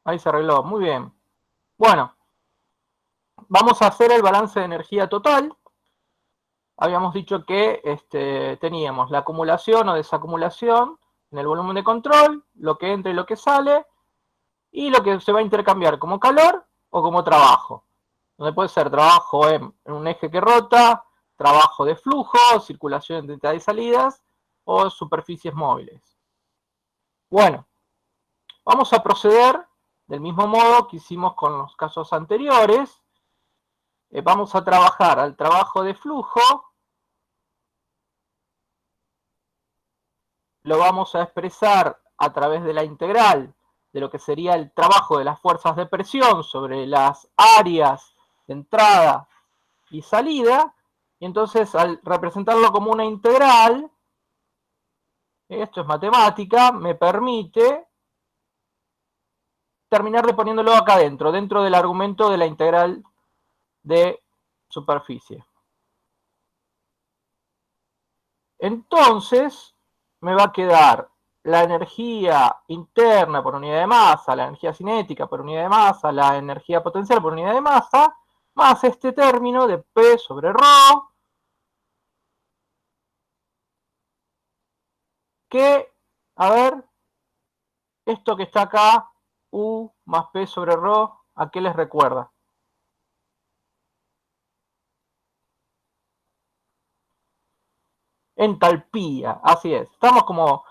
Ahí se arregló, muy bien. Bueno, vamos a hacer el balance de energía total. Habíamos dicho que teníamos la acumulación o desacumulación en el volumen de control, lo que entra y lo que sale, y lo que se va a intercambiar como calor o como trabajo. Donde puede ser trabajo en un eje que rota, trabajo de flujo, circulación de entradas y salidas, o superficies móviles. Bueno, vamos a proceder del mismo modo que hicimos con los casos anteriores. Vamos a trabajar al trabajo de flujo, lo vamos a expresar a través de la integral de lo que sería el trabajo de las fuerzas de presión sobre las áreas de entrada y salida, y entonces al representarlo como una integral, esto es matemática, me permite terminar de poniéndolo acá dentro del argumento de la integral de superficie. Entonces me va a quedar la energía interna por unidad de masa, la energía cinética por unidad de masa, la energía potencial por unidad de masa, más este término de P sobre ρ, que, a ver, esto que está acá, U más P sobre ρ, ¿a qué les recuerda? Entalpía, así es. Estamos como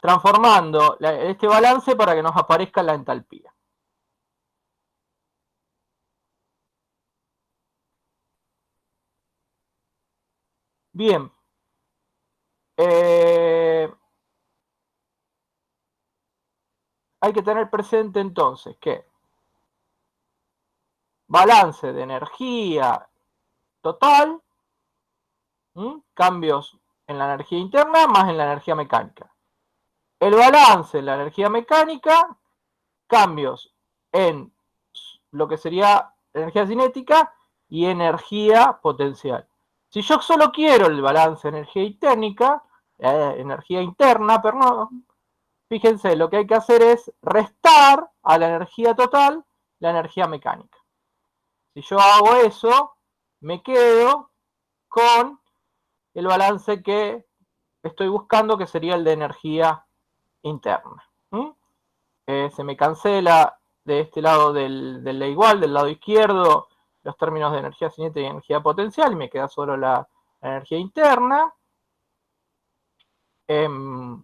transformando este balance para que nos aparezca la entalpía. Bien. Hay que tener presente entonces que balance de energía total, cambios en la energía interna más en la energía mecánica. El balance en la energía mecánica, cambios en lo que sería energía cinética y energía potencial. Si yo solo quiero el balance de energía interna, perdón, fíjense, lo que hay que hacer es restar a la energía total la energía mecánica. Si yo hago eso, me quedo con el balance que estoy buscando, que sería el de energía interna. Se me cancela de este lado del la igual, del lado izquierdo, los términos de energía cinética y energía potencial, y me queda solo la energía interna. El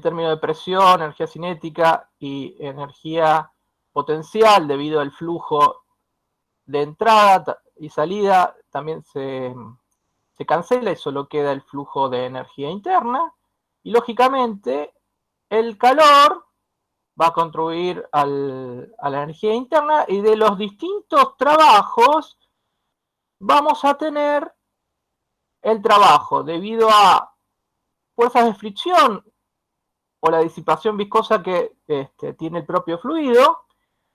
término de presión, energía cinética y energía potencial, debido al flujo de entrada y salida, también se cancela y solo queda el flujo de energía interna. Y lógicamente el calor va a contribuir a la energía interna, y de los distintos trabajos vamos a tener el trabajo debido a fuerzas de fricción o la disipación viscosa que tiene el propio fluido,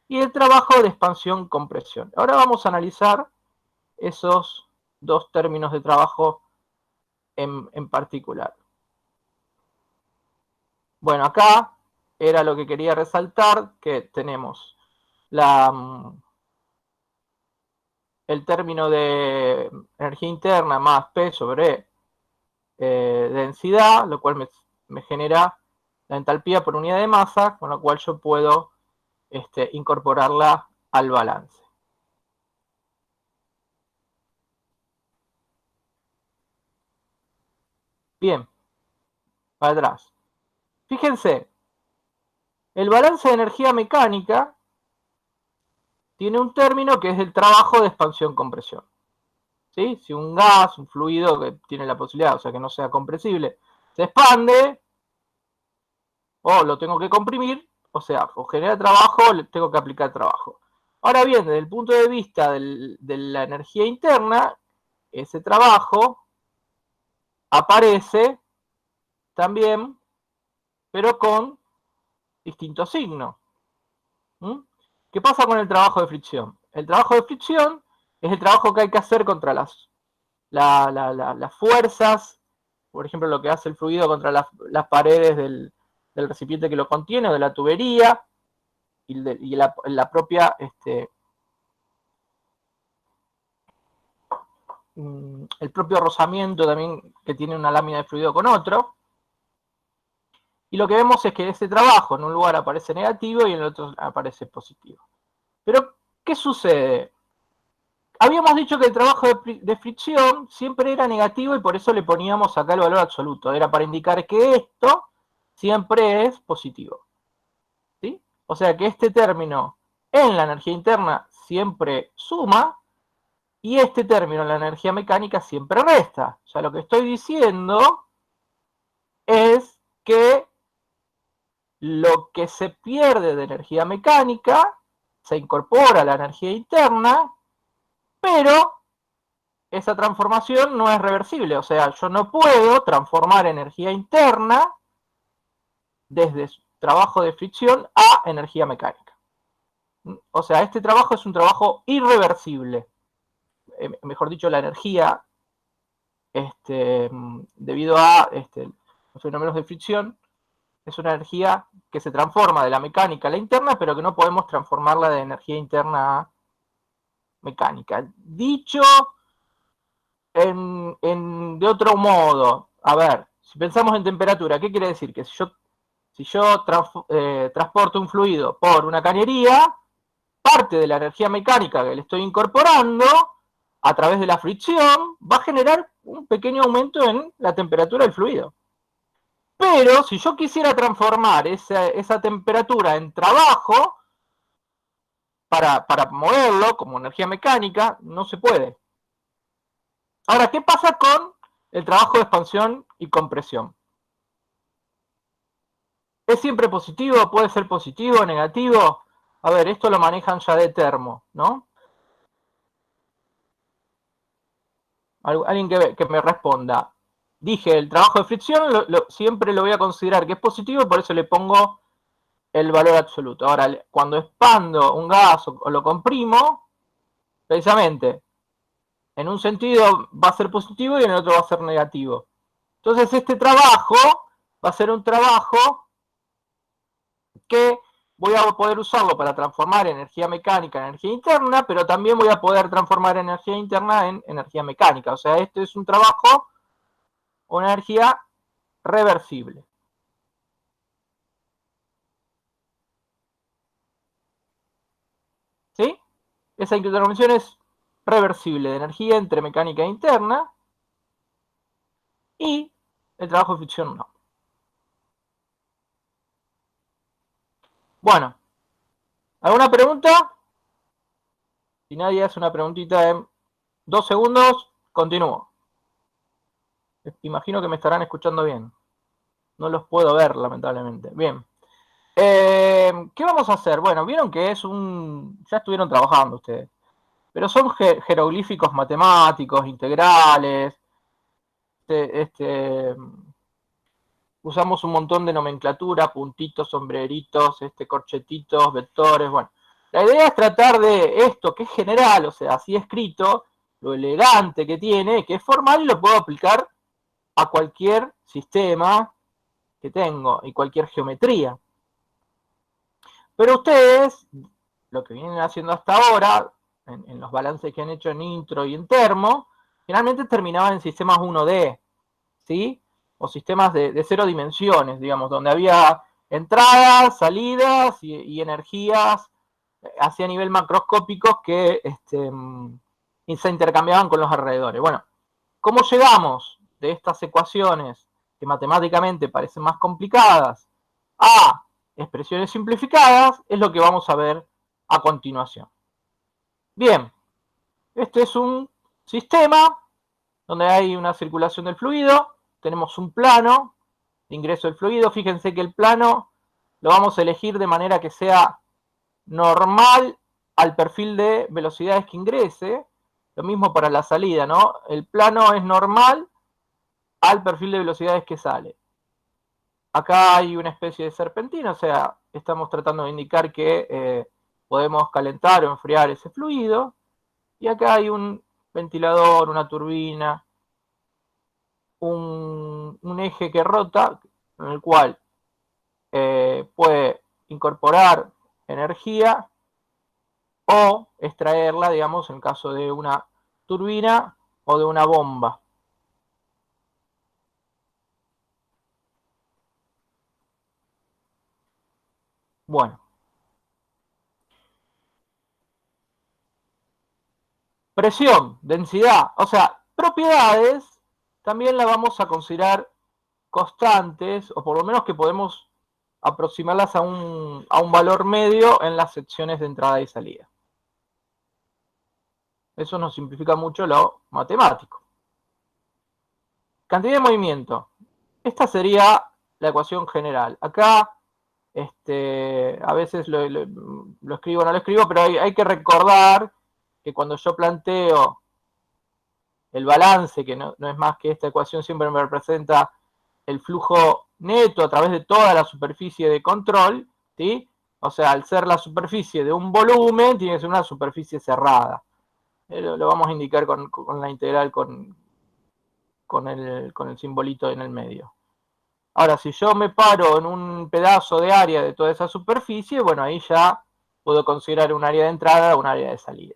y el trabajo de expansión-compresión. Ahora vamos a analizar esos dos términos de trabajo en particular. Bueno, acá era lo que quería resaltar, que tenemos el término de energía interna más P sobre densidad, lo cual me genera la entalpía por unidad de masa, con lo cual yo puedo incorporarla al balance. Bien, para atrás. Fíjense, el balance de energía mecánica tiene un término que es el trabajo de expansión-compresión. ¿Sí? Si un gas, un fluido que tiene la posibilidad, o sea que no sea compresible, se expande, o lo tengo que comprimir, o sea, o genera trabajo, le tengo que aplicar trabajo. Ahora bien, desde el punto de vista de la energía interna, ese trabajo aparece también, pero con distintos signos. ¿Qué pasa con el trabajo de fricción? El trabajo de fricción es el trabajo que hay que hacer contra las fuerzas, por ejemplo, lo que hace el fluido contra las paredes del recipiente que lo contiene o de la tubería. y la propia el propio rozamiento también que tiene una lámina de fluido con otro. Y lo que vemos es que ese trabajo en un lugar aparece negativo y en el otro aparece positivo. Pero, ¿qué sucede? Habíamos dicho que el trabajo de fricción siempre era negativo y por eso le poníamos acá el valor absoluto. Era para indicar que esto siempre es positivo. ¿Sí? O sea que este término en la energía interna siempre suma y este término en la energía mecánica siempre resta. O sea, lo que estoy diciendo es que lo que se pierde de energía mecánica se incorpora a la energía interna, pero esa transformación no es reversible. O sea, yo no puedo transformar energía interna desde trabajo de fricción a energía mecánica. O sea, este trabajo es un trabajo irreversible. Mejor dicho, la energía, debido a los fenómenos de fricción, es una energía que se transforma de la mecánica a la interna, pero que no podemos transformarla de energía interna a mecánica. Dicho de otro modo, a ver, si pensamos en temperatura, ¿qué quiere decir? Que si yo transporto un fluido por una cañería, parte de la energía mecánica que le estoy incorporando a través de la fricción va a generar un pequeño aumento en la temperatura del fluido. Pero si yo quisiera transformar esa temperatura en trabajo para moverlo como energía mecánica, no se puede. Ahora, ¿qué pasa con el trabajo de expansión y compresión? ¿Es siempre positivo? ¿Puede ser positivo o negativo? A ver, esto lo manejan ya de termo, ¿no? Alguien que me responda. Dije, el trabajo de fricción siempre lo voy a considerar que es positivo, por eso le pongo el valor absoluto. Ahora, cuando expando un gas o lo comprimo, precisamente, en un sentido va a ser positivo y en el otro va a ser negativo. Entonces, este trabajo va a ser un trabajo que voy a poder usarlo para transformar energía mecánica en energía interna, pero también voy a poder transformar energía interna en energía mecánica. O sea, esto es un trabajo o una energía reversible. ¿Sí? Esa intervención es reversible de energía entre mecánica interna y el trabajo de fricción no. Bueno, ¿alguna pregunta? Si nadie hace una preguntita en 2 segundos, continúo. Imagino que me estarán escuchando bien. No los puedo ver, lamentablemente. Bien. ¿Qué vamos a hacer? Bueno, vieron que es ya estuvieron trabajando ustedes. Pero son jeroglíficos matemáticos, integrales. Usamos un montón de nomenclatura, puntitos, sombreritos, corchetitos, vectores. Bueno, la idea es tratar de esto que es general, o sea, así escrito, lo elegante que tiene, que es formal y lo puedo aplicar a cualquier sistema que tengo y cualquier geometría. Pero ustedes, lo que vienen haciendo hasta ahora, en los balances que han hecho en intro y en termo, generalmente terminaban en sistemas 1D, ¿sí? O sistemas de 0 dimensiones, digamos, donde había entradas, salidas y energías hacia nivel macroscópicos que se intercambiaban con los alrededores. Bueno, ¿cómo llegamos de estas ecuaciones que matemáticamente parecen más complicadas a expresiones simplificadas? Es lo que vamos a ver a continuación. Bien, este es un sistema donde hay una circulación del fluido, tenemos un plano de ingreso del fluido. Fíjense que el plano lo vamos a elegir de manera que sea normal al perfil de velocidades que ingrese. Lo mismo para la salida, ¿no? El plano es normal al perfil de velocidades que sale. Acá hay una especie de serpentina, o sea, estamos tratando de indicar que podemos calentar o enfriar ese fluido. Y acá hay un ventilador, una turbina, un eje que rota, en el cual puede incorporar energía o extraerla, digamos, en caso de una turbina o de una bomba. Bueno. Presión, densidad, o sea, propiedades también la vamos a considerar constantes, o por lo menos que podemos aproximarlas a un valor medio en las secciones de entrada y salida. Eso nos simplifica mucho lo matemático. Cantidad de movimiento. Esta sería la ecuación general. Acá, a veces lo escribo o no lo escribo, pero hay que recordar que cuando yo planteo el balance, que no es más que esta ecuación siempre me representa el flujo neto a través de toda la superficie de control, ¿sí? O sea, al ser la superficie de un volumen, tiene que ser una superficie cerrada. Lo vamos a indicar con la integral con el simbolito en el medio. Ahora, si yo me paro en un pedazo de área de toda esa superficie, bueno, ahí ya puedo considerar un área de entrada o un área de salida.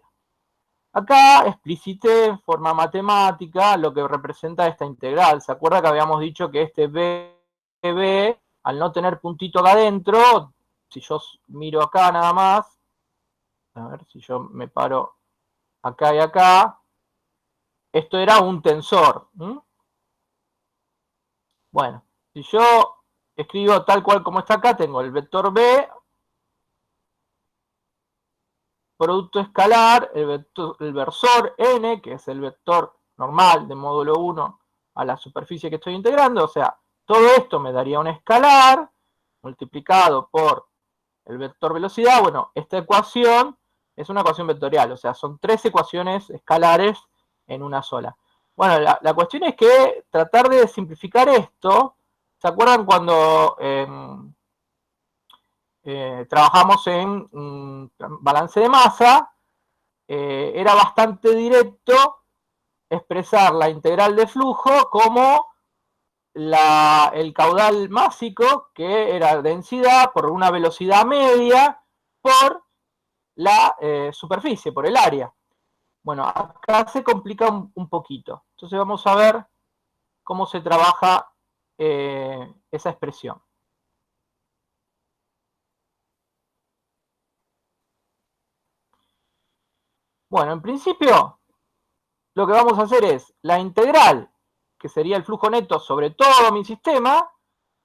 Acá explicité en forma matemática lo que representa esta integral. ¿Se acuerda que habíamos dicho que este BB, al no tener puntito acá adentro, si yo miro acá nada más, a ver si yo me paro acá y acá, esto era un tensor. Bueno, si yo escribo tal cual como está acá, tengo el vector B, producto escalar, el versor n, que es el vector normal de módulo 1 a la superficie que estoy integrando, o sea, todo esto me daría un escalar multiplicado por el vector velocidad. Bueno, esta ecuación es una ecuación vectorial, o sea, son 3 ecuaciones escalares en una sola. Bueno, la cuestión es que tratar de simplificar esto. ¿Se acuerdan cuando trabajamos en balance de masa? Era bastante directo expresar la integral de flujo como el caudal másico, que era densidad por una velocidad media por la superficie, por el área. Bueno, acá se complica un poquito. Entonces vamos a ver cómo se trabaja esa expresión. Bueno, en principio lo que vamos a hacer es la integral, que sería el flujo neto sobre todo mi sistema,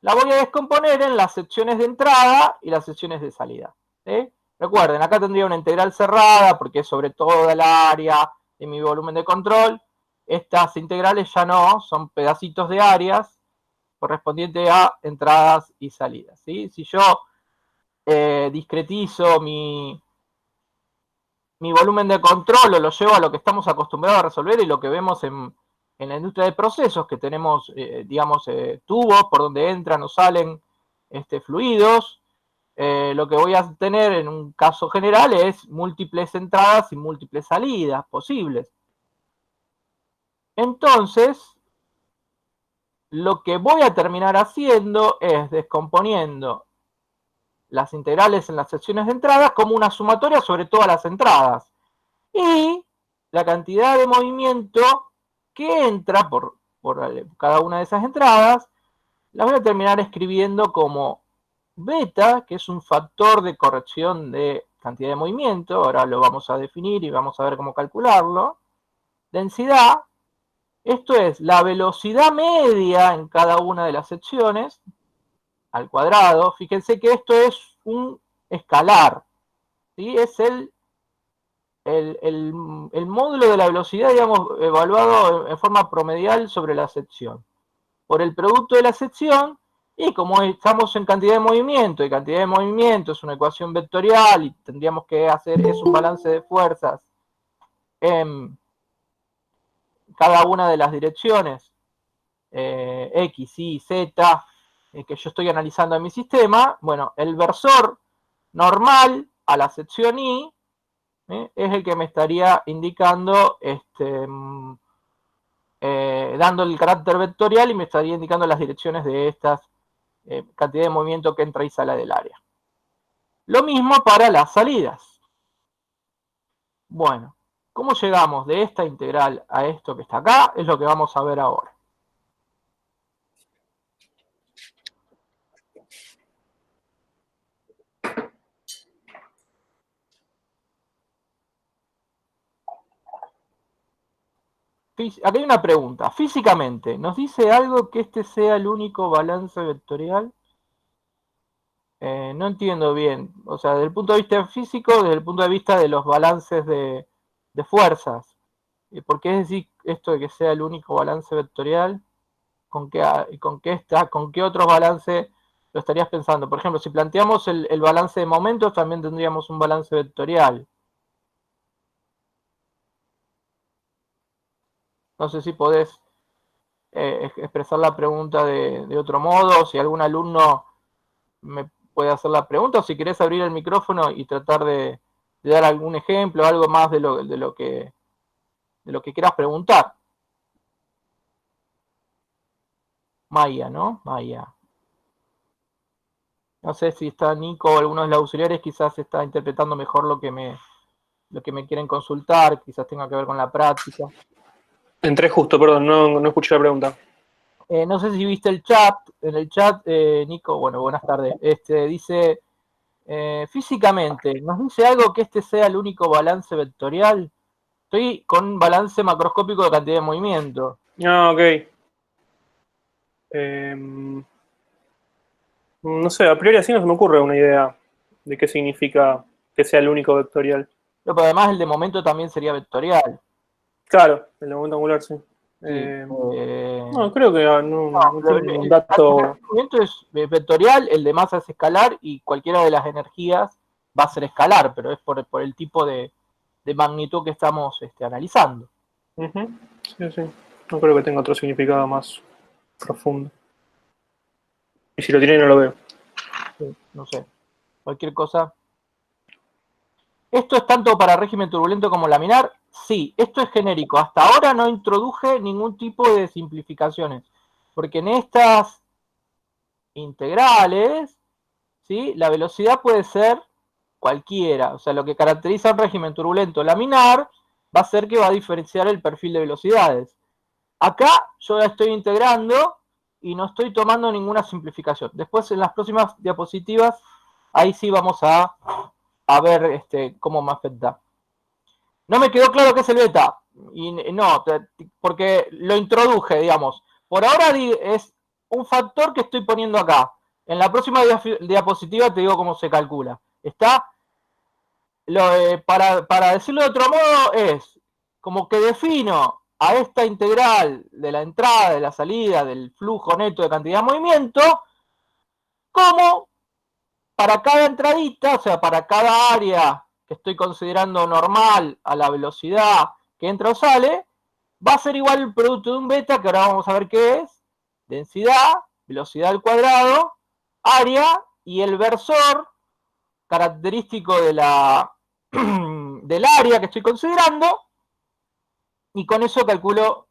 la voy a descomponer en las secciones de entrada y las secciones de salida. ¿Sí? Recuerden, acá tendría una integral cerrada porque es sobre toda el área de mi volumen de control. Estas integrales ya no, son pedacitos de áreas correspondientes a entradas y salidas. ¿Sí? Si yo discretizo mi volumen de control o lo llevo a lo que estamos acostumbrados a resolver y lo que vemos en la industria de procesos, que tenemos, digamos, tubos por donde entran o salen fluidos, lo que voy a tener en un caso general es múltiples entradas y múltiples salidas posibles. Entonces, lo que voy a terminar haciendo es descomponiendo las integrales en las secciones de entradas como una sumatoria sobre todas las entradas. Y la cantidad de movimiento que entra por cada una de esas entradas, la voy a terminar escribiendo como beta, que es un factor de corrección de cantidad de movimiento. Ahora lo vamos a definir y vamos a ver cómo calcularlo. Densidad, esto es la velocidad media en cada una de las secciones al cuadrado. Fíjense que esto es un escalar, ¿sí? Es el módulo de la velocidad, digamos, evaluado en forma promedial sobre la sección. Por el producto de la sección, y como estamos en cantidad de movimiento, y cantidad de movimiento es una ecuación vectorial, y tendríamos que hacer un balance de fuerzas en cada una de las direcciones, X, Y, Z, que yo estoy analizando en mi sistema. Bueno, el versor normal a la sección Y es el que me estaría indicando, dando el carácter vectorial y me estaría indicando las direcciones de estas cantidad de movimiento que entra y sale del área. Lo mismo para las salidas. Bueno, ¿cómo llegamos de esta integral a esto que está acá? Es lo que vamos a ver ahora. Aquí hay una pregunta. Físicamente, ¿nos dice algo que este sea el único balance vectorial? No entiendo bien. O sea, desde el punto de vista físico, desde el punto de vista de los balances de fuerzas. ¿Por qué es decir esto de que sea el único balance vectorial? ¿Con qué otros balances lo estarías pensando? Por ejemplo, si planteamos el balance de momentos, también tendríamos un balance vectorial. No sé si podés expresar la pregunta de otro modo, o si algún alumno me puede hacer la pregunta, o si querés abrir el micrófono y tratar de dar algún ejemplo, algo más de lo que quieras preguntar. Maya, ¿no? Maya. No sé si está Nico o alguno de los auxiliares, quizás está interpretando mejor lo que me quieren consultar, quizás tenga que ver con la práctica. Entré justo, perdón, no escuché la pregunta. No sé si viste el chat. En el chat, Nico, bueno, buenas tardes. Dice, físicamente, ¿nos dice algo que este sea el único balance vectorial? Estoy con balance macroscópico de cantidad de movimiento. Ah, ok. No sé, a priori así no se me ocurre una idea de qué significa que sea el único vectorial. Pero además el de momento también sería vectorial. Claro, el de momento angular, sí. Sí. No, creo que no tiene ningún dato. El movimiento es vectorial, el de masa es escalar y cualquiera de las energías va a ser escalar, pero es por el tipo de magnitud que estamos analizando. Sí, sí. No creo que tenga otro significado más profundo. Y si lo tiene, no lo veo. Sí, no sé, cualquier cosa. ¿Esto es tanto para régimen turbulento como laminar? Sí, esto es genérico. Hasta ahora no introduje ningún tipo de simplificaciones, porque en estas integrales, ¿sí?, la velocidad puede ser cualquiera. O sea, lo que caracteriza un régimen turbulento laminar va a ser que va a diferenciar el perfil de velocidades. Acá yo la estoy integrando y no estoy tomando ninguna simplificación. Después en las próximas diapositivas, ahí sí vamos a ver cómo me afecta. No me quedó claro qué es el beta. Y no, porque lo introduje, digamos. Por ahora es un factor que estoy poniendo acá. En la próxima diapositiva te digo cómo se calcula. Está, para decirlo de otro modo, es como que defino a esta integral de la entrada, de la salida, del flujo neto de cantidad de movimiento, como para cada entradita, o sea, para cada área que estoy considerando normal a la velocidad que entra o sale, va a ser igual el producto de un beta, que ahora vamos a ver qué es, densidad, velocidad al cuadrado, área y el versor característico de del área que estoy considerando, y con eso calculo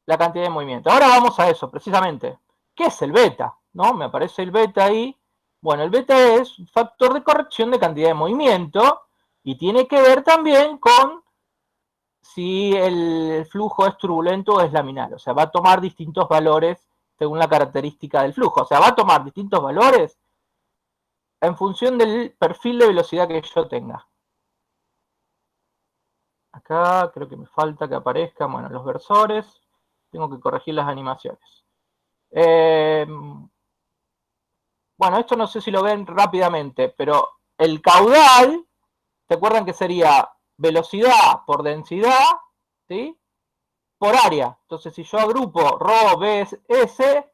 la cantidad de movimiento. Ahora vamos a eso, precisamente. ¿Qué es el beta? ¿No? Me aparece el beta ahí. Bueno, el beta es un factor de corrección de cantidad de movimiento y tiene que ver también con si el flujo es turbulento o es laminar. O sea, va a tomar distintos valores según la característica del flujo. O sea, va a tomar distintos valores en función del perfil de velocidad que yo tenga. Acá creo que me falta que aparezcan, bueno, los versores. Tengo que corregir las animaciones. Bueno, esto no sé si lo ven rápidamente, pero el caudal, ¿se acuerdan que sería velocidad por densidad, ¿sí?, por área? Entonces, si yo agrupo ρ, b, s,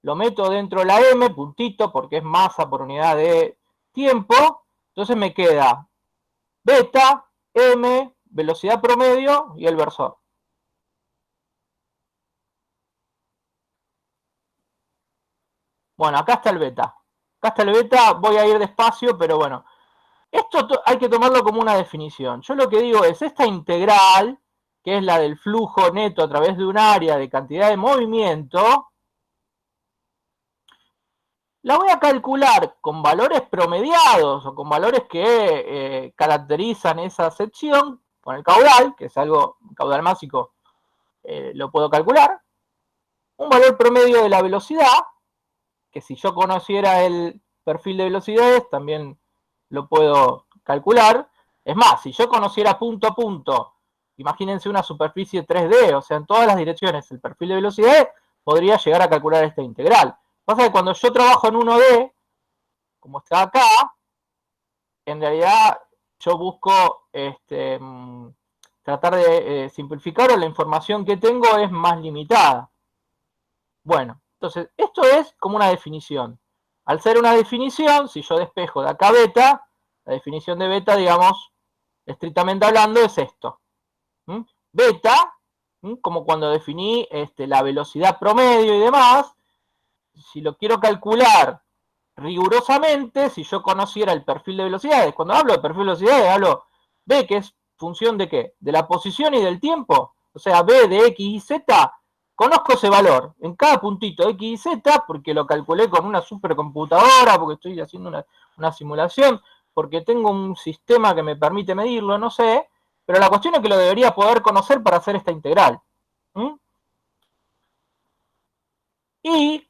lo meto dentro de la m, puntito, porque es masa por unidad de tiempo, entonces me queda beta, m, velocidad promedio y el versor. Bueno, acá está el beta. Acá está el beta, voy a ir despacio, pero bueno. Esto hay que tomarlo como una definición. Yo lo que digo es, esta integral, que es la del flujo neto a través de un área de cantidad de movimiento, la voy a calcular con valores promediados o con valores que caracterizan esa sección con el caudal, que es algo, caudal másico, lo puedo calcular. Un valor promedio de la velocidad, que si yo conociera el perfil de velocidades, también lo puedo calcular. Es más, si yo conociera punto a punto, imagínense una superficie 3D, o sea, en todas las direcciones, el perfil de velocidades, podría llegar a calcular esta integral. Pasa que cuando yo trabajo en 1D, como está acá, en realidad yo busco tratar de simplificar, o la información que tengo es más limitada. Bueno, entonces, esto es como una definición. Al ser una definición, si yo despejo de acá beta, la definición de beta, digamos, estrictamente hablando, es esto. Beta, como cuando definí la velocidad promedio y demás, si lo quiero calcular rigurosamente, si yo conociera el perfil de velocidades, cuando hablo de perfil de velocidades, hablo B, que es función de qué? De la posición y del tiempo. O sea, B de X y Z, conozco ese valor en cada puntito X y Z, porque lo calculé con una supercomputadora, porque estoy haciendo una simulación, porque tengo un sistema que me permite medirlo, no sé, pero la cuestión es que lo debería poder conocer para hacer esta integral. Y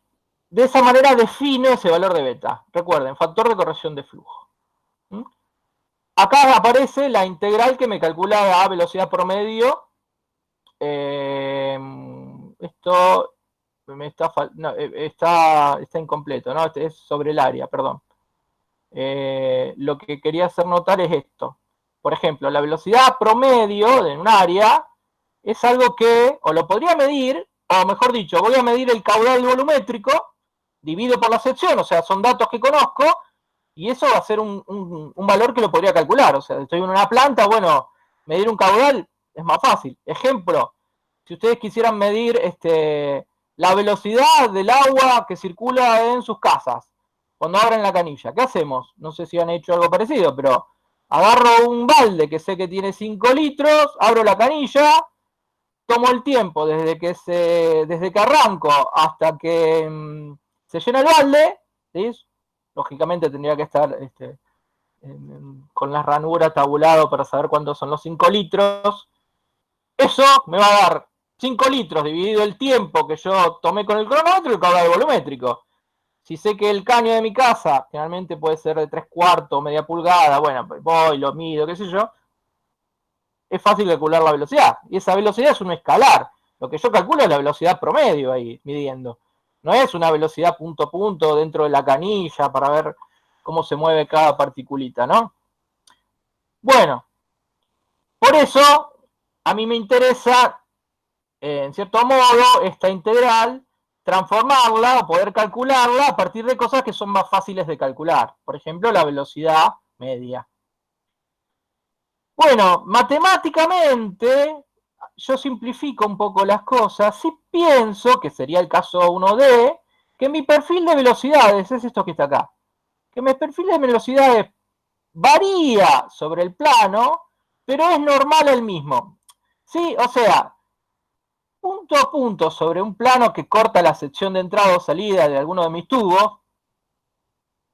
de esa manera defino ese valor de beta. Recuerden, factor de corrección de flujo. Acá aparece la integral que me calcula a velocidad promedio. Esto me está, no, está incompleto, ¿no? Es sobre el área, perdón. Lo que quería hacer notar es esto. Por ejemplo, la velocidad promedio de un área es algo que, o lo podría medir, o mejor dicho, voy a medir el caudal volumétrico, divido por la sección, o sea, son datos que conozco, y eso va a ser un valor que lo podría calcular. O sea, estoy en una planta, bueno, medir un caudal es más fácil. Ejemplo, si ustedes quisieran medir la velocidad del agua que circula en sus casas, cuando abren la canilla, ¿qué hacemos? No sé si han hecho algo parecido, pero agarro un balde que sé que tiene 5 litros, abro la canilla, tomo el tiempo desde que arranco hasta que se llena el balde, ¿sí? Lógicamente tendría que estar con la ranura tabulado para saber cuántos son los 5 litros. Eso me va a dar 5 litros dividido el tiempo que yo tomé con el cronómetro y el caudal volumétrico. Si sé que el caño de mi casa generalmente puede ser de 3/4, media pulgada, bueno, pues voy, lo mido, qué sé yo, es fácil calcular la velocidad. Y esa velocidad es un escalar. Lo que yo calculo es la velocidad promedio ahí, midiendo. No es una velocidad punto a punto dentro de la canilla para ver cómo se mueve cada particulita, ¿no? Bueno, por eso a mí me interesa, en cierto modo, esta integral, transformarla o poder calcularla a partir de cosas que son más fáciles de calcular. Por ejemplo, la velocidad media. Bueno, matemáticamente, yo simplifico un poco las cosas. Si pienso, que sería el caso 1D, que mi perfil de velocidades es esto que está acá. Que mi perfil de velocidades varía sobre el plano, pero es normal el mismo. ¿Sí? O sea, punto a punto sobre un plano que corta la sección de entrada o salida de alguno de mis tubos,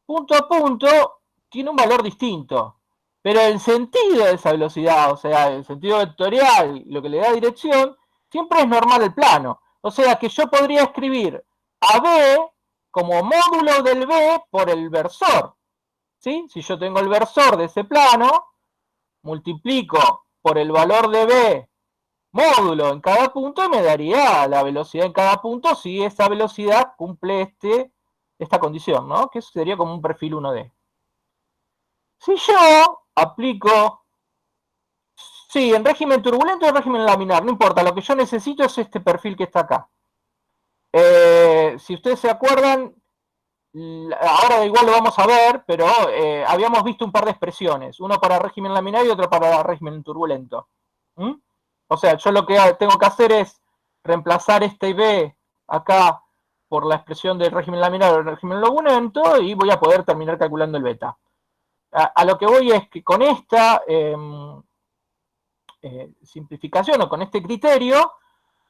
punto a punto tiene un valor distinto. Pero el sentido de esa velocidad, o sea, el sentido vectorial, lo que le da dirección, siempre es normal el plano. O sea que yo podría escribir a B como módulo del B por el versor. ¿Sí? Si yo tengo el versor de ese plano, multiplico por el valor de B módulo en cada punto y me daría la velocidad en cada punto si esa velocidad cumple esta condición, ¿no? Que sería como un perfil 1D. Si yo aplico, sí, en régimen turbulento o en régimen laminar, no importa, lo que yo necesito es este perfil que está acá. Si ustedes se acuerdan, ahora igual lo vamos a ver, pero habíamos visto un par de expresiones, uno para régimen laminar y otro para régimen turbulento. O sea, yo lo que tengo que hacer es reemplazar este B acá por la expresión del régimen laminar o el régimen turbulento y voy a poder terminar calculando el beta. A lo que voy es que con esta simplificación o con este criterio,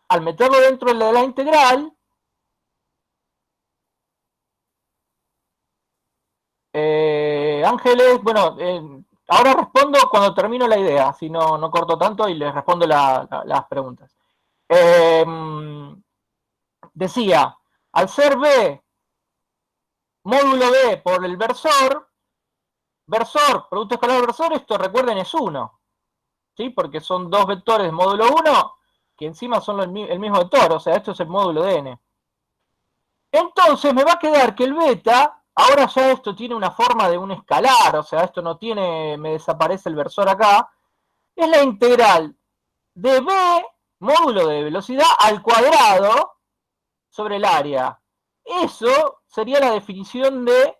al meterlo dentro de la integral, Ángeles, bueno, ahora respondo cuando termino la idea, si no corto tanto y les respondo las preguntas. Decía, al ser B, módulo B por el versor, producto escalar versor, esto recuerden es 1, ¿sí? Porque son dos vectores de módulo 1 que encima son el mismo vector, o sea, esto es el módulo de n. Entonces me va a quedar que el beta, ahora ya esto tiene una forma de un escalar, o sea, esto no tiene, me desaparece el versor acá, es la integral de b, módulo de velocidad, al cuadrado sobre el área. Eso sería la definición de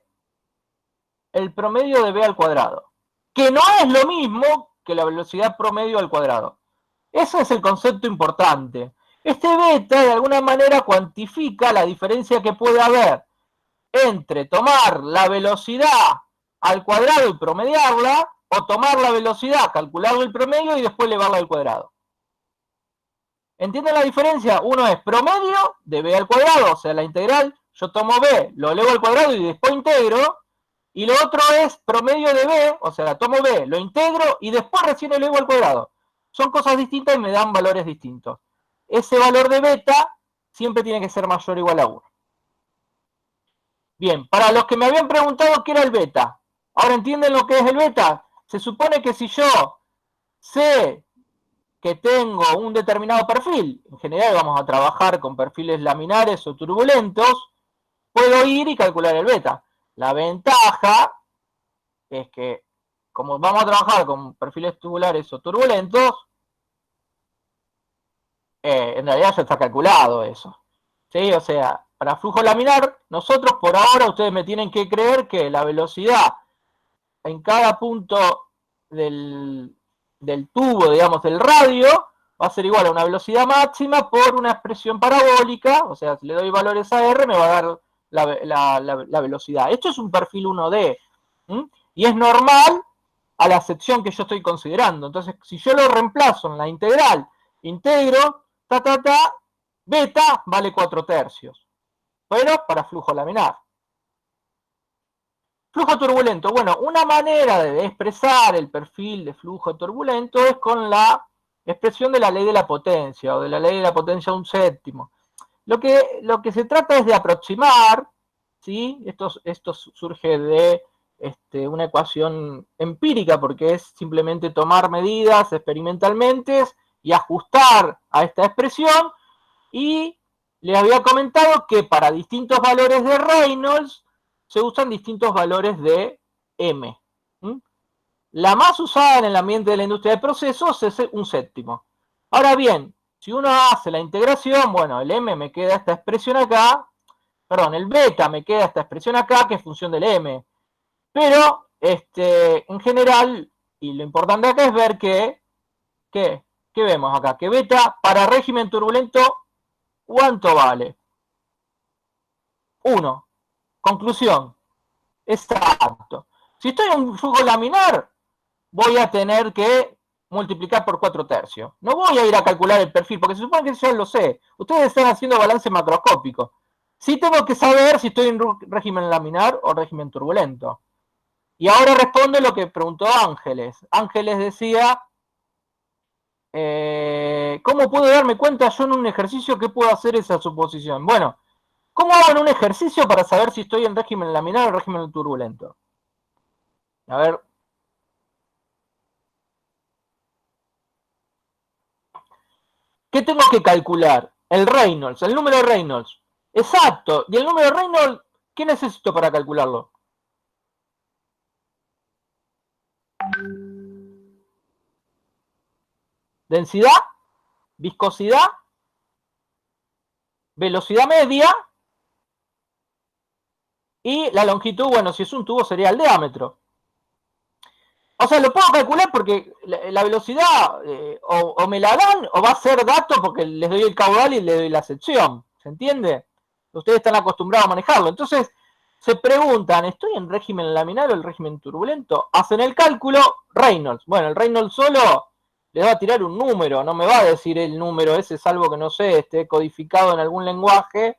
el promedio de b al cuadrado, que no es lo mismo que la velocidad promedio al cuadrado. Ese es el concepto importante. Este beta de alguna manera cuantifica la diferencia que puede haber entre tomar la velocidad al cuadrado y promediarla, o tomar la velocidad, calcularle el promedio y después elevarla al cuadrado. ¿Entienden la diferencia? Uno es promedio de b al cuadrado, o sea, la integral, yo tomo b, lo elevo al cuadrado y después integro, y lo otro es promedio de b, o sea, tomo b, lo integro y después recién elevo al cuadrado. Son cosas distintas y me dan valores distintos. Ese valor de beta siempre tiene que ser mayor o igual a 1. Bien, para los que me habían preguntado qué era el beta, ¿ahora entienden lo que es el beta? Se supone que si yo sé que tengo un determinado perfil, en general vamos a trabajar con perfiles laminares o turbulentos, puedo ir y calcular el beta. La ventaja es que, como vamos a trabajar con perfiles tubulares o turbulentos, en realidad ya está calculado eso. ¿Sí? O sea, para flujo laminar, nosotros por ahora, ustedes me tienen que creer que la velocidad en cada punto del tubo, digamos, del radio, va a ser igual a una velocidad máxima por una expresión parabólica, o sea, si le doy valores a R, me va a dar la velocidad. Esto es un perfil 1D, y es normal a la sección que yo estoy considerando. Entonces, si yo lo reemplazo en la integral, integro, beta vale 4/3, pero para flujo laminar. Flujo turbulento. Bueno, una manera de expresar el perfil de flujo turbulento es con la expresión de la ley de la potencia, o de la ley de la potencia 1/7. Lo que se trata es de aproximar, ¿sí? Esto surge de una ecuación empírica, porque es simplemente tomar medidas experimentalmente y ajustar a esta expresión, y les había comentado que para distintos valores de Reynolds se usan distintos valores de M. La más usada en el ambiente de la industria de procesos es 1/7. Ahora bien, si uno hace la integración, bueno, el M me queda esta expresión acá, perdón, el beta me queda esta expresión acá, que es función del M. Pero, en general, y lo importante acá es ver ¿qué vemos acá? Que beta para régimen turbulento, ¿cuánto vale? 1. Conclusión. Exacto. Si estoy en un flujo laminar, voy a tener que multiplicar por 4/3. No voy a ir a calcular el perfil, porque se supone que yo lo sé. Ustedes están haciendo balance macroscópico. Sí tengo que saber si estoy en régimen laminar o régimen turbulento. Y ahora responde lo que preguntó Ángeles. Ángeles decía, ¿cómo puedo darme cuenta yo en un ejercicio que puedo hacer esa suposición? Bueno, ¿cómo hago en un ejercicio para saber si estoy en régimen laminar o régimen turbulento? A ver. ¿Qué tengo que calcular? El Reynolds, el número de Reynolds. Exacto. ¿Y el número de Reynolds, qué necesito para calcularlo? Densidad, viscosidad, velocidad media y la longitud, bueno, si es un tubo sería el diámetro. O sea, lo puedo calcular porque la velocidad o me la dan o va a ser dato porque les doy el caudal y le doy la sección. ¿Se entiende? Ustedes están acostumbrados a manejarlo. Entonces, se preguntan, ¿estoy en régimen laminar o en régimen turbulento? Hacen el cálculo, Reynolds. Bueno, el Reynolds solo les va a tirar un número, no me va a decir el número ese, salvo que no sé, esté codificado en algún lenguaje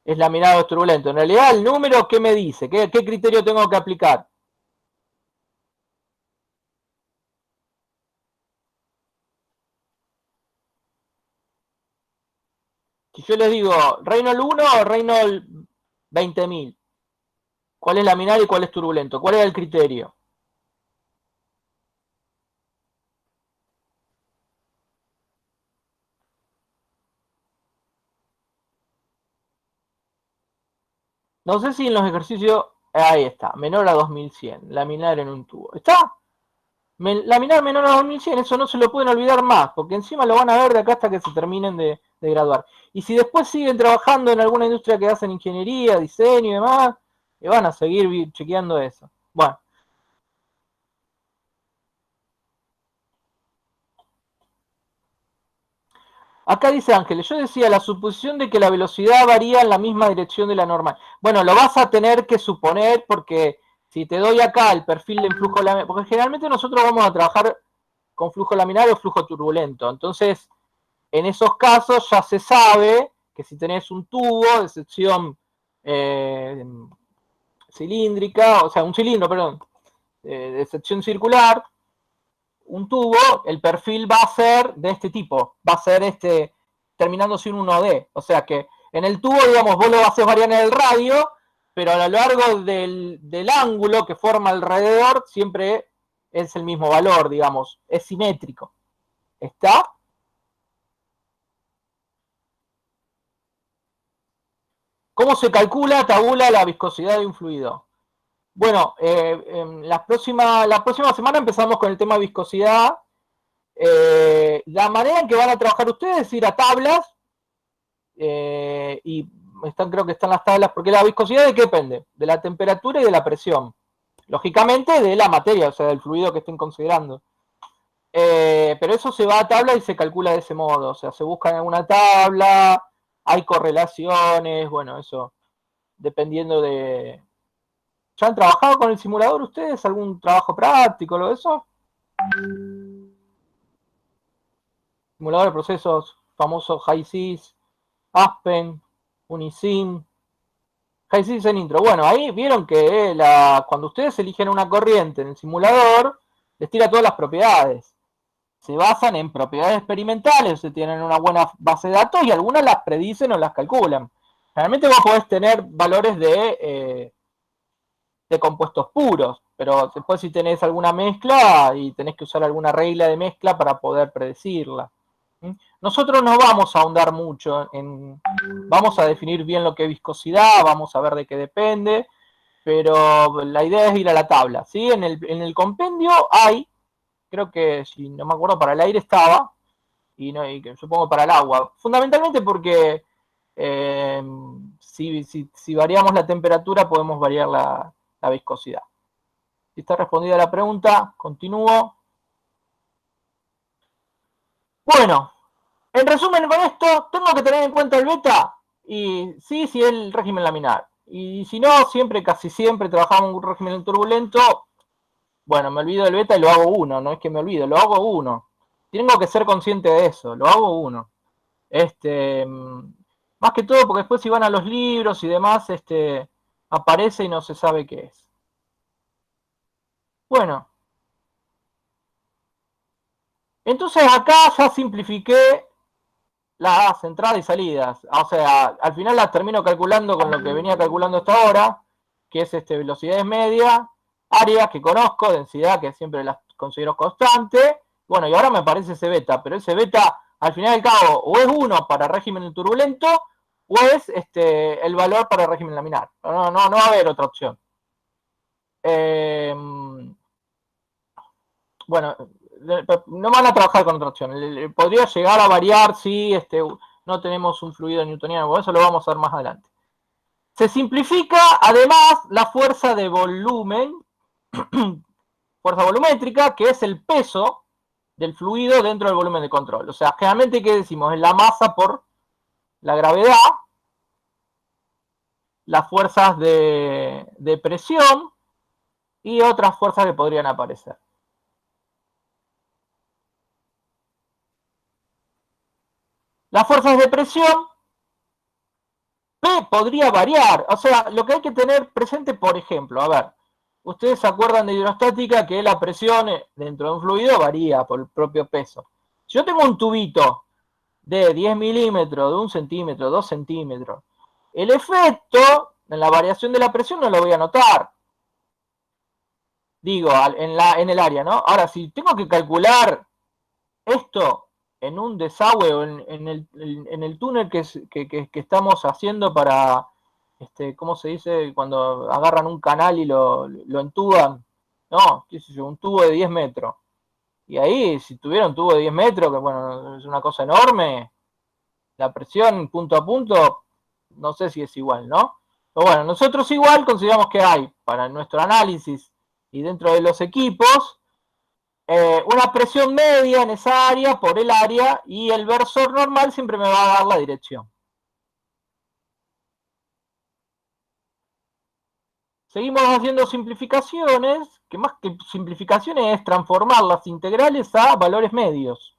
es laminar o es turbulento. En realidad, el número, ¿qué me dice? ¿Qué criterio tengo que aplicar? Si yo les digo Reynolds 1 o Reynolds 20.000, ¿cuál es laminar y cuál es turbulento? ¿Cuál es el criterio? No sé si en los ejercicios, ahí está, menor a 2100, laminar en un tubo. ¿Está? Laminar menor a 2100, eso no se lo pueden olvidar más, porque encima lo van a ver de acá hasta que se terminen de graduar. Y si después siguen trabajando en alguna industria que hacen ingeniería, diseño y demás, van a seguir chequeando eso. Bueno. Acá dice Ángeles, yo decía la suposición de que la velocidad varía en la misma dirección de la normal. Bueno, lo vas a tener que suponer porque si te doy acá el perfil de flujo laminar, porque generalmente nosotros vamos a trabajar con flujo laminar o flujo turbulento. Entonces, en esos casos ya se sabe que si tenés un tubo de sección cilíndrica, o sea, un cilindro, perdón, de sección circular, un tubo, el perfil va a ser de este tipo, va a ser terminándose en 1D. O sea que en el tubo, digamos, vos lo haces variar en el radio, pero a lo largo del ángulo que forma alrededor siempre es el mismo valor, digamos, es simétrico. ¿Está? ¿Cómo se calcula, tabula la viscosidad de un fluido? Bueno, la próxima semana empezamos con el tema viscosidad. La manera en que van a trabajar ustedes es ir a tablas, y creo que están las tablas, porque la viscosidad de qué depende, de la temperatura y de la presión, lógicamente de la materia, o sea, del fluido que estén considerando. Pero eso se va a tabla y se calcula de ese modo, o sea, se busca en alguna tabla, hay correlaciones, bueno, eso, dependiendo de... ¿Ya han trabajado con el simulador ustedes? ¿Algún trabajo práctico, lo de eso? Simulador de procesos, famoso HiSys, Aspen, Unisim, HiSys en intro. Bueno, ahí vieron que cuando ustedes eligen una corriente en el simulador, les tira todas las propiedades. Se basan en propiedades experimentales, se tienen una buena base de datos y algunas las predicen o las calculan. Realmente vos podés tener valores de compuestos puros, pero después si tenés alguna mezcla y tenés que usar alguna regla de mezcla para poder predecirla. Nosotros no vamos a ahondar mucho vamos a definir bien lo que es viscosidad, vamos a ver de qué depende, pero la idea es ir a la tabla, ¿sí? En el compendio hay, creo que si no me acuerdo, para el aire estaba, y que supongo para el agua, fundamentalmente porque si variamos la temperatura podemos variar la viscosidad. Si está respondida la pregunta, continúo. Bueno, en resumen con esto, tengo que tener en cuenta el beta y sí, es el régimen laminar. Y si no, casi siempre trabajamos en un régimen turbulento. Bueno, me olvido del beta y lo hago uno, no es que me olvido, lo hago uno. Tengo que ser consciente de eso, lo hago uno. Más que todo porque después si van a los libros y demás, aparece y no se sabe qué es. Bueno, entonces acá ya simplifiqué las entradas y salidas. O sea, al final las termino calculando con lo que venía calculando hasta ahora, que es velocidades medias, áreas que conozco, densidad que siempre las considero constante. Bueno, y ahora me aparece ese beta, pero ese beta, al final y al cabo, o es 1 para régimen turbulento, o es el valor para régimen laminar. No va a haber otra opción. Bueno, no van a trabajar con otra opción. Podría llegar a variar si no tenemos un fluido newtoniano, eso lo vamos a ver más adelante. Se simplifica además la fuerza de volumen, fuerza volumétrica, que es el peso del fluido dentro del volumen de control. O sea, generalmente, ¿qué decimos? Es la masa por la gravedad, las fuerzas de presión y otras fuerzas que podrían aparecer. Las fuerzas de presión P podría variar. O sea, lo que hay que tener presente, por ejemplo, a ver, ustedes se acuerdan de hidrostática que la presión dentro de un fluido varía por el propio peso. Si yo tengo un tubito de 10 milímetros, de 1 centímetro, 2 centímetros, el efecto en la variación de la presión no lo voy a notar. Digo, en el área, ¿no? Ahora, si tengo que calcular esto en un desagüe o en el túnel que estamos haciendo para, ¿cómo se dice? Cuando agarran un canal y lo entuban, no, qué sé yo, un tubo de 10 metros. Y ahí, si tuviera un tubo de 10 metros, que bueno, es una cosa enorme, la presión punto a punto, no sé si es igual, ¿no? Pero bueno, nosotros igual consideramos que hay, para nuestro análisis y dentro de los equipos, una presión media en esa área por el área y el versor normal siempre me va a dar la dirección. Seguimos haciendo simplificaciones, que más que simplificaciones es transformar las integrales a valores medios.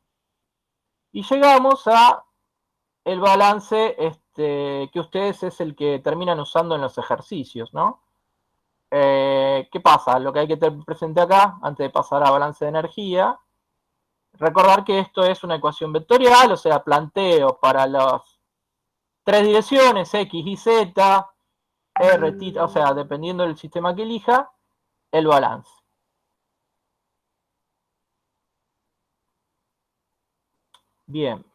Y llegamos a el balance que ustedes es el que terminan usando en los ejercicios, ¿no? ¿Qué pasa? Lo que hay que tener presente acá, antes de pasar a balance de energía, recordar que esto es una ecuación vectorial, o sea, planteo para las tres direcciones, X y Z, R, o sea, dependiendo del sistema que elija, el balance. Bien.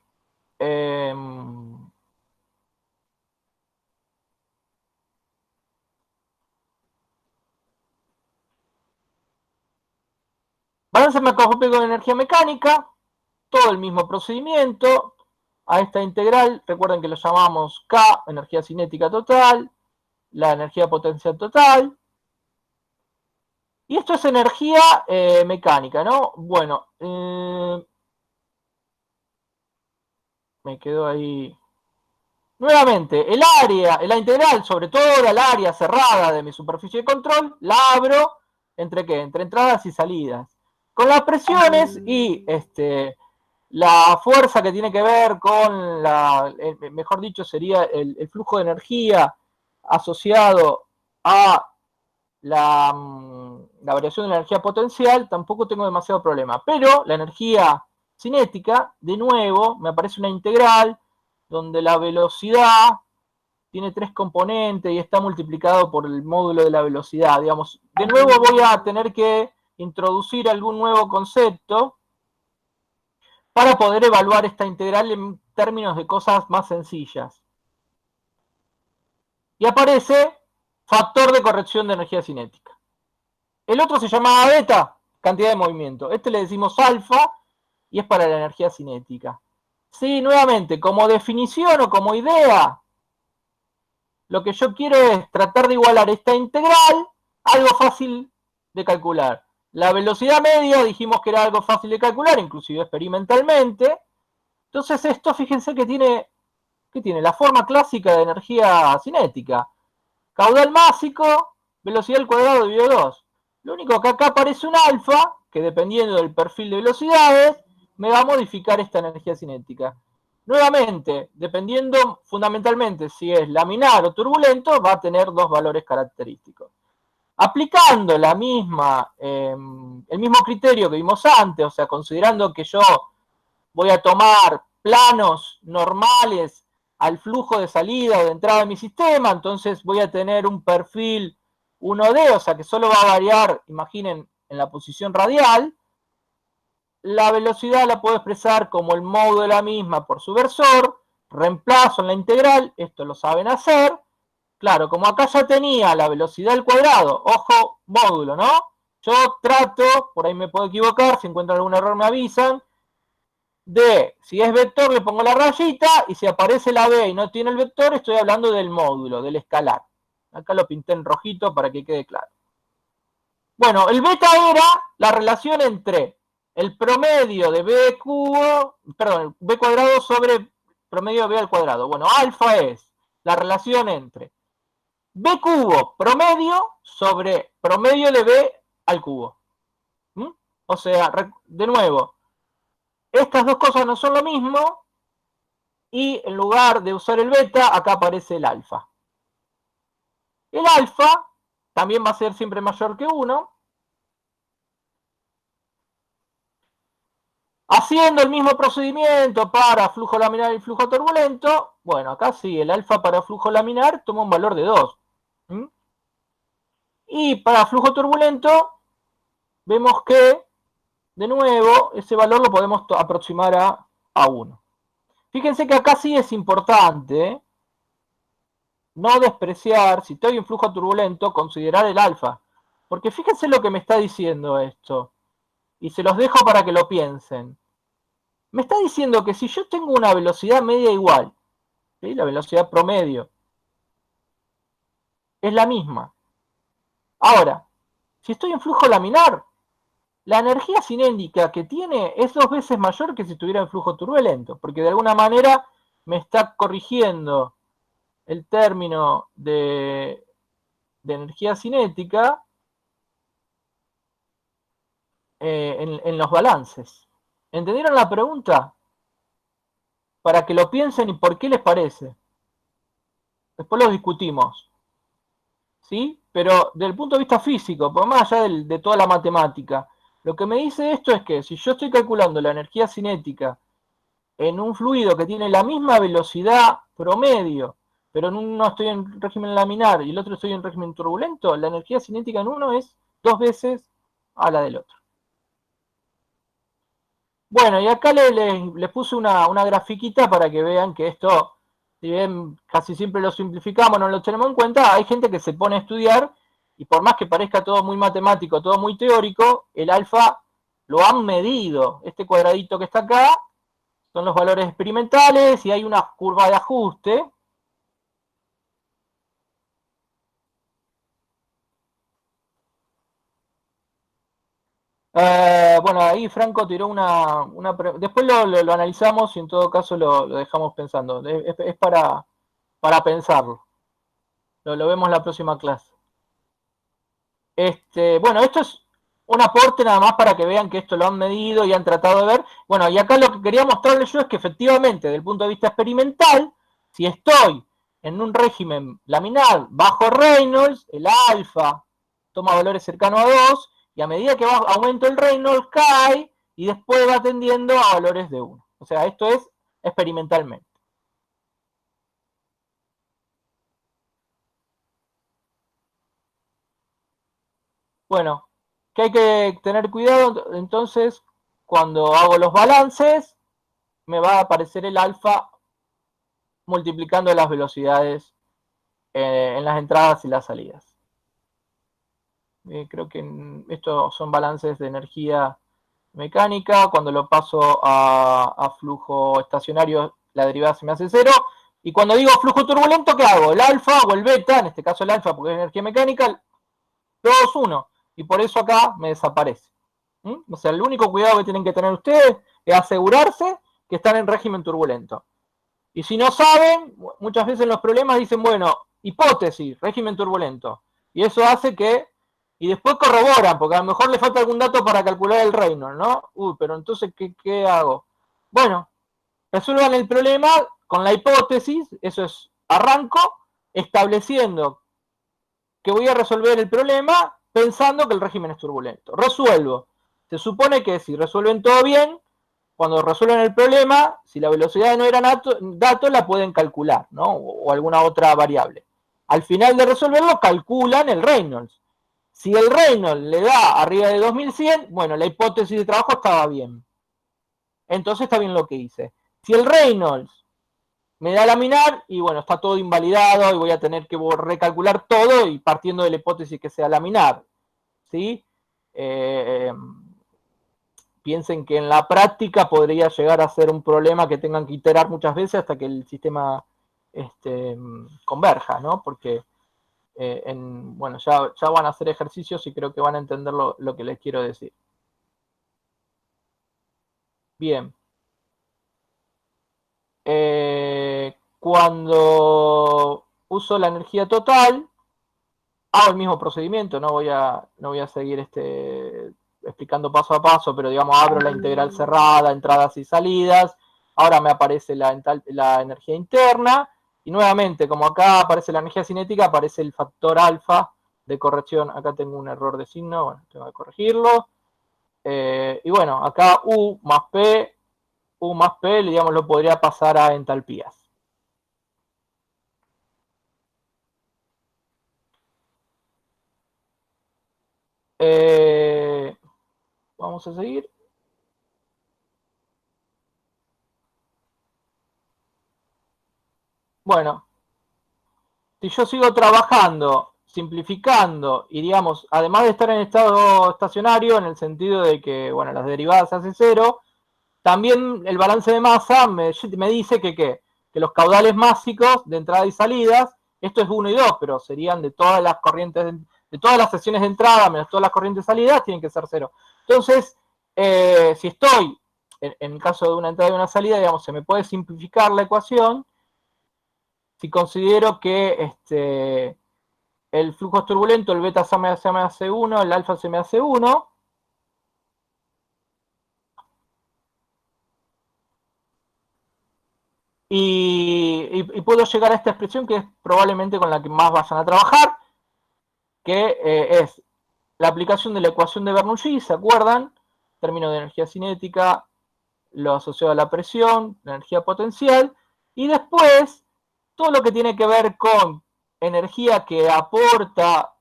Balance macroscópico de energía mecánica, todo el mismo procedimiento. A esta integral, recuerden que lo llamamos K, energía cinética total, la energía potencial total. Y esto es energía mecánica, ¿no? Bueno, me quedo ahí. Nuevamente, el área, la integral sobre toda el área cerrada de mi superficie de control, la abro entre qué? Entre entradas y salidas. Con las presiones y la fuerza que tiene que ver con mejor dicho, sería el flujo de energía asociado a la variación de la energía potencial, tampoco tengo demasiado problema. Pero la energía cinética, de nuevo, me aparece una integral donde la velocidad tiene tres componentes y está multiplicado por el módulo de la velocidad. Digamos, de nuevo voy a tener que introducir algún nuevo concepto para poder evaluar esta integral en términos de cosas más sencillas. Y aparece factor de corrección de energía cinética. El otro se llama beta, cantidad de movimiento. Este le decimos alfa y es para la energía cinética. Sí, nuevamente, como definición o como idea, lo que yo quiero es tratar de igualar esta integral a algo fácil de calcular. La velocidad media dijimos que era algo fácil de calcular, inclusive experimentalmente. Entonces esto, fíjense que tiene la forma clásica de energía cinética. Caudal másico, velocidad al cuadrado dividido 2. Lo único que acá aparece un alfa, que dependiendo del perfil de velocidades, me va a modificar esta energía cinética. Nuevamente, dependiendo fundamentalmente si es laminar o turbulento, va a tener dos valores característicos. Aplicando el mismo criterio que vimos antes, o sea, considerando que yo voy a tomar planos normales al flujo de salida o de entrada de mi sistema, entonces voy a tener un perfil 1D, o sea que solo va a variar, imaginen, en la posición radial. La velocidad la puedo expresar como el módulo de la misma por su versor, reemplazo en la integral, esto lo saben hacer. Claro, como acá ya tenía la velocidad al cuadrado, ojo, módulo, ¿no? Yo trato, por ahí me puedo equivocar, si encuentro algún error me avisan, si es vector le pongo la rayita y si aparece la B y no tiene el vector estoy hablando del módulo, del escalar. Acá lo pinté en rojito para que quede claro. Bueno, el beta era la relación entre el promedio de B cubo, perdón, B cuadrado sobre promedio de B al cuadrado. Bueno, alfa es la relación entre B cubo promedio sobre promedio de B al cubo. O sea, de nuevo, estas dos cosas no son lo mismo y en lugar de usar el beta, acá aparece el alfa. El alfa también va a ser siempre mayor que 1. Haciendo el mismo procedimiento para flujo laminar y flujo turbulento, bueno, acá sí, el alfa para flujo laminar toma un valor de 2. Y para flujo turbulento, vemos que, de nuevo, ese valor lo podemos aproximar a 1. Fíjense que acá sí es importante no despreciar, si estoy en flujo turbulento, considerar el alfa. Porque fíjense lo que me está diciendo esto. Y se los dejo para que lo piensen. Me está diciendo que si yo tengo una velocidad media igual, ¿sí? La velocidad promedio es la misma. Ahora, si estoy en flujo laminar, la energía cinética que tiene es 2 veces mayor que si estuviera en flujo turbulento, porque de alguna manera me está corrigiendo el término de energía cinética en los balances. ¿Entendieron la pregunta? Para que lo piensen y por qué les parece. Después lo discutimos. ¿Sí? Pero desde el punto de vista físico, por más allá de toda la matemática, lo que me dice esto es que si yo estoy calculando la energía cinética en un fluido que tiene la misma velocidad promedio, pero en uno estoy en régimen laminar y el otro estoy en régimen turbulento, la energía cinética en uno es 2 veces a la del otro. Bueno, y acá les puse una grafiquita para que vean que esto, si bien casi siempre lo simplificamos, no lo tenemos en cuenta, hay gente que se pone a estudiar y por más que parezca todo muy matemático, todo muy teórico, el alfa lo han medido. Este cuadradito que está acá son los valores experimentales y hay una curva de ajuste. Bueno, ahí Franco tiró después lo analizamos y en todo caso lo dejamos pensando. Es para pensarlo. Lo vemos en la próxima clase. Bueno, esto es un aporte nada más para que vean que esto lo han medido y han tratado de ver. Bueno, y acá lo que quería mostrarles yo es que efectivamente, desde el punto de vista experimental, si estoy en un régimen laminar bajo Reynolds, el alfa toma valores cercanos a 2, y a medida que aumento el Reynolds cae, y después va tendiendo a valores de 1. O sea, esto es experimentalmente. Bueno, que hay que tener cuidado, entonces, cuando hago los balances, me va a aparecer el alfa multiplicando las velocidades en las entradas y las salidas. Creo que estos son balances de energía mecánica. Cuando lo paso a flujo estacionario, la derivada se me hace 0. Y cuando digo flujo turbulento, ¿qué hago? El alfa o el beta, en este caso el alfa porque es energía mecánica, 2, 1. Y por eso acá me desaparece. O sea, el único cuidado que tienen que tener ustedes es asegurarse que están en régimen turbulento. Y si no saben, muchas veces en los problemas dicen, bueno, hipótesis, régimen turbulento. Y eso hace que, y después corroboran, porque a lo mejor le falta algún dato para calcular el Reynolds, ¿no? Pero entonces, ¿qué hago? Bueno, resuelvan el problema con la hipótesis, eso es, arranco estableciendo que voy a resolver el problema pensando que el régimen es turbulento. Resuelvo. Se supone que si resuelven todo bien, cuando resuelven el problema, si la velocidad no era dato, la pueden calcular, ¿no? O alguna otra variable. Al final de resolverlo, calculan el Reynolds. Si el Reynolds le da arriba de 2100, bueno, la hipótesis de trabajo estaba bien. Entonces está bien lo que hice. Si el Reynolds me da laminar, y bueno, está todo invalidado y voy a tener que recalcular todo y partiendo de la hipótesis que sea laminar. ¿Sí? Piensen que en la práctica podría llegar a ser un problema que tengan que iterar muchas veces hasta que el sistema converja, ¿no? Porque, bueno, ya van a hacer ejercicios y creo que van a entender lo que les quiero decir. Bien. Cuando uso la energía total, hago el mismo procedimiento, no voy a seguir explicando paso a paso, pero digamos, abro la integral cerrada, entradas y salidas, ahora me aparece la energía interna, y nuevamente, como acá aparece la energía cinética, aparece el factor alfa de corrección. Acá tengo un error de signo, bueno, tengo que corregirlo. Y bueno, acá U más P, digamos, lo podría pasar a entalpías. Vamos a seguir. Bueno, si yo sigo trabajando, simplificando y digamos, además de estar en estado estacionario, en el sentido de que, bueno, las derivadas se hace cero, también el balance de masa me dice que los caudales másicos de entrada y salidas, esto es 1 y 2, pero serían de todas las corrientes, de todas las sesiones de entrada menos todas las corrientes de salida, tienen que ser cero. Entonces, si estoy en el caso de una entrada y una salida, digamos, se me puede simplificar la ecuación si considero que el flujo es turbulento, el beta se me hace 1, el alfa se me hace 1. Y puedo llegar a esta expresión que es probablemente con la que más vayan a trabajar, que es la aplicación de la ecuación de Bernoulli, ¿se acuerdan? Término de energía cinética, lo asociado a la presión, la energía potencial, y después todo lo que tiene que ver con energía que aporta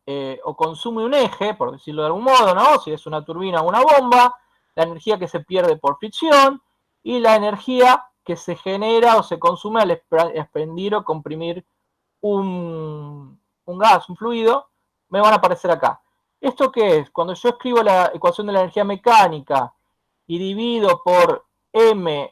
o consume un eje, por decirlo de algún modo, ¿no? Si es una turbina o una bomba, la energía que se pierde por fricción y la energía que se genera o se consume al expandir o comprimir un gas, un fluido, me van a aparecer acá. ¿Esto qué es? Cuando yo escribo la ecuación de la energía mecánica y divido por mg,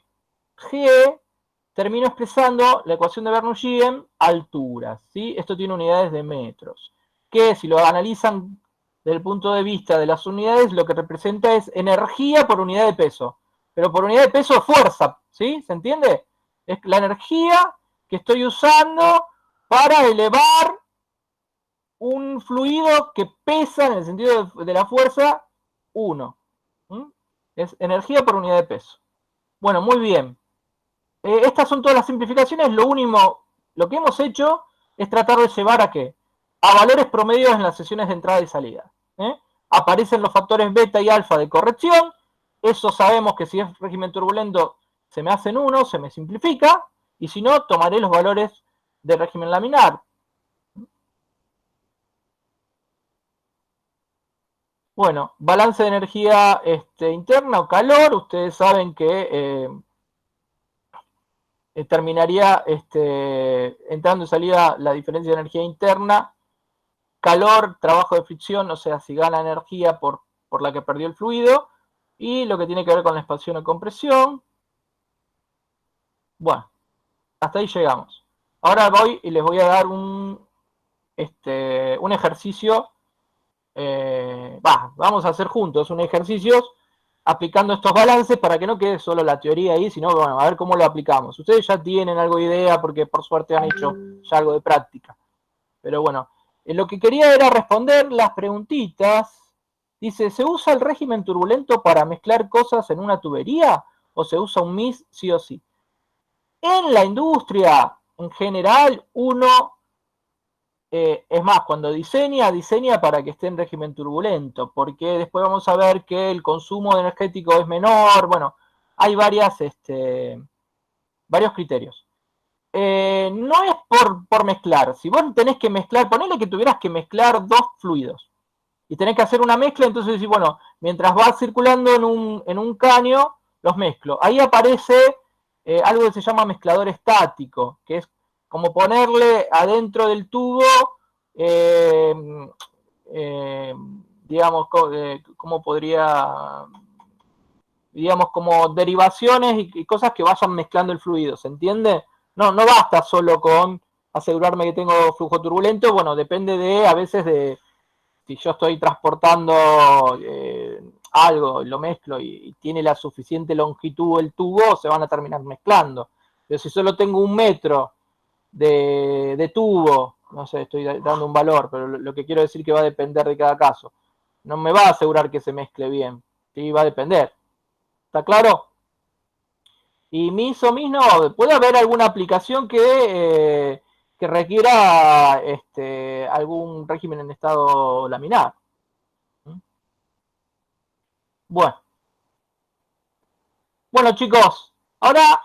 termino expresando la ecuación de Bernoulli en alturas, ¿sí? Esto tiene unidades de metros, que si lo analizan desde el punto de vista de las unidades, lo que representa es energía por unidad de peso, pero por unidad de peso es fuerza, ¿sí? ¿Se entiende? Es la energía que estoy usando para elevar un fluido que pesa, en el sentido de la fuerza, 1. Es energía por unidad de peso. Bueno, muy bien. Estas son todas las simplificaciones. Lo que hemos hecho es tratar de llevar a qué? A valores promedios en las sesiones de entrada y salida. Aparecen los factores beta y alfa de corrección. Eso sabemos que si es régimen turbulento se me hacen 1, se me simplifica. Y si no, tomaré los valores de régimen laminar. Bueno, balance de energía interna o calor. Ustedes saben que terminaría entrando y salida la diferencia de energía interna, calor, trabajo de fricción, o sea, si gana energía por la que perdió el fluido, y lo que tiene que ver con la expansión o compresión. Bueno, hasta ahí llegamos. Ahora voy y les voy a dar un ejercicio. Vamos a hacer juntos un ejercicio aplicando estos balances para que no quede solo la teoría ahí, sino bueno, a ver cómo lo aplicamos. Ustedes ya tienen algo de idea porque por suerte han hecho ya algo de práctica. Pero bueno, lo que quería era responder las preguntitas. Dice, ¿se usa el régimen turbulento para mezclar cosas en una tubería o se usa un MIS sí o sí? En la industria, en general, uno es más, cuando diseña para que esté en régimen turbulento, porque después vamos a ver que el consumo energético es menor. Bueno, hay varios criterios. No es por mezclar. Si vos tenés que mezclar, ponele que tuvieras que mezclar dos fluidos y tenés que hacer una mezcla, entonces decís, bueno, mientras va circulando en un caño, los mezclo. Ahí aparece algo que se llama mezclador estático, que es como ponerle adentro del tubo, eh, digamos, ¿cómo podría? Digamos, como derivaciones y cosas que vayan mezclando el fluido, ¿se entiende? No basta solo con asegurarme que tengo flujo turbulento, bueno, depende a veces de si yo estoy transportando algo, lo mezclo y tiene la suficiente longitud el tubo, se van a terminar mezclando. Pero si solo tengo 1 metro de tubo, no sé, estoy dando un valor, pero lo que quiero decir que va a depender de cada caso. No me va a asegurar que se mezcle bien, ¿sí? Va a depender. ¿Está claro? Y mis o mis no. Puede haber alguna aplicación que requiera algún régimen en estado laminar. Bueno, chicos, ahora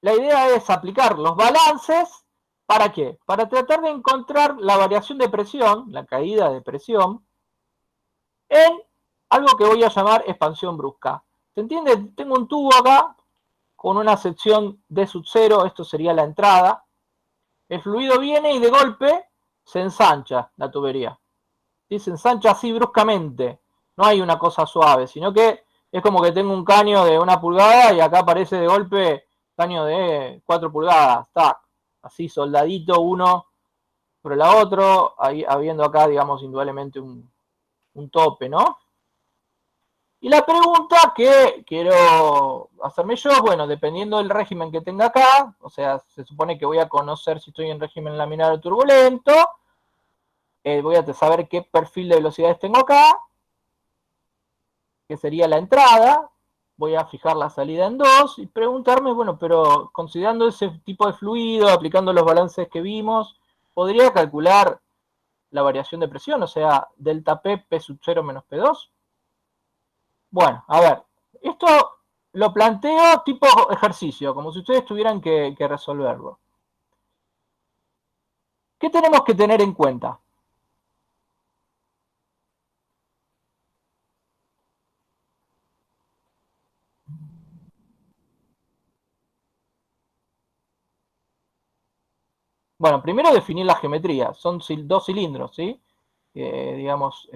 la idea es aplicar los balances. ¿Para qué? Para tratar de encontrar la variación de presión, la caída de presión, en algo que voy a llamar expansión brusca. ¿Se entiende? Tengo un tubo acá con una sección D sub 0, esto sería la entrada. El fluido viene y de golpe se ensancha la tubería. ¿Sí? Se ensancha así bruscamente. No hay una cosa suave, sino que es como que tengo un caño de 1 pulgada y acá aparece de golpe caño de 4 pulgadas. ¡Tac! Así soldadito uno por el otro, ahí, habiendo acá, digamos, indudablemente un tope, ¿no? Y la pregunta que quiero hacerme yo, bueno, dependiendo del régimen que tenga acá, o sea, se supone que voy a conocer si estoy en régimen laminar o turbulento, voy a saber qué perfil de velocidades tengo acá, que sería la entrada, voy a fijar la salida en 2 y preguntarme, bueno, pero considerando ese tipo de fluido, aplicando los balances que vimos, ¿podría calcular la variación de presión, o sea, delta P, P sub 0 menos P2? Bueno, a ver, esto lo planteo tipo ejercicio, como si ustedes tuvieran que resolverlo. ¿Qué tenemos que tener en cuenta? Bueno, primero definir la geometría. Son 2 cilindros, ¿sí? Digamos,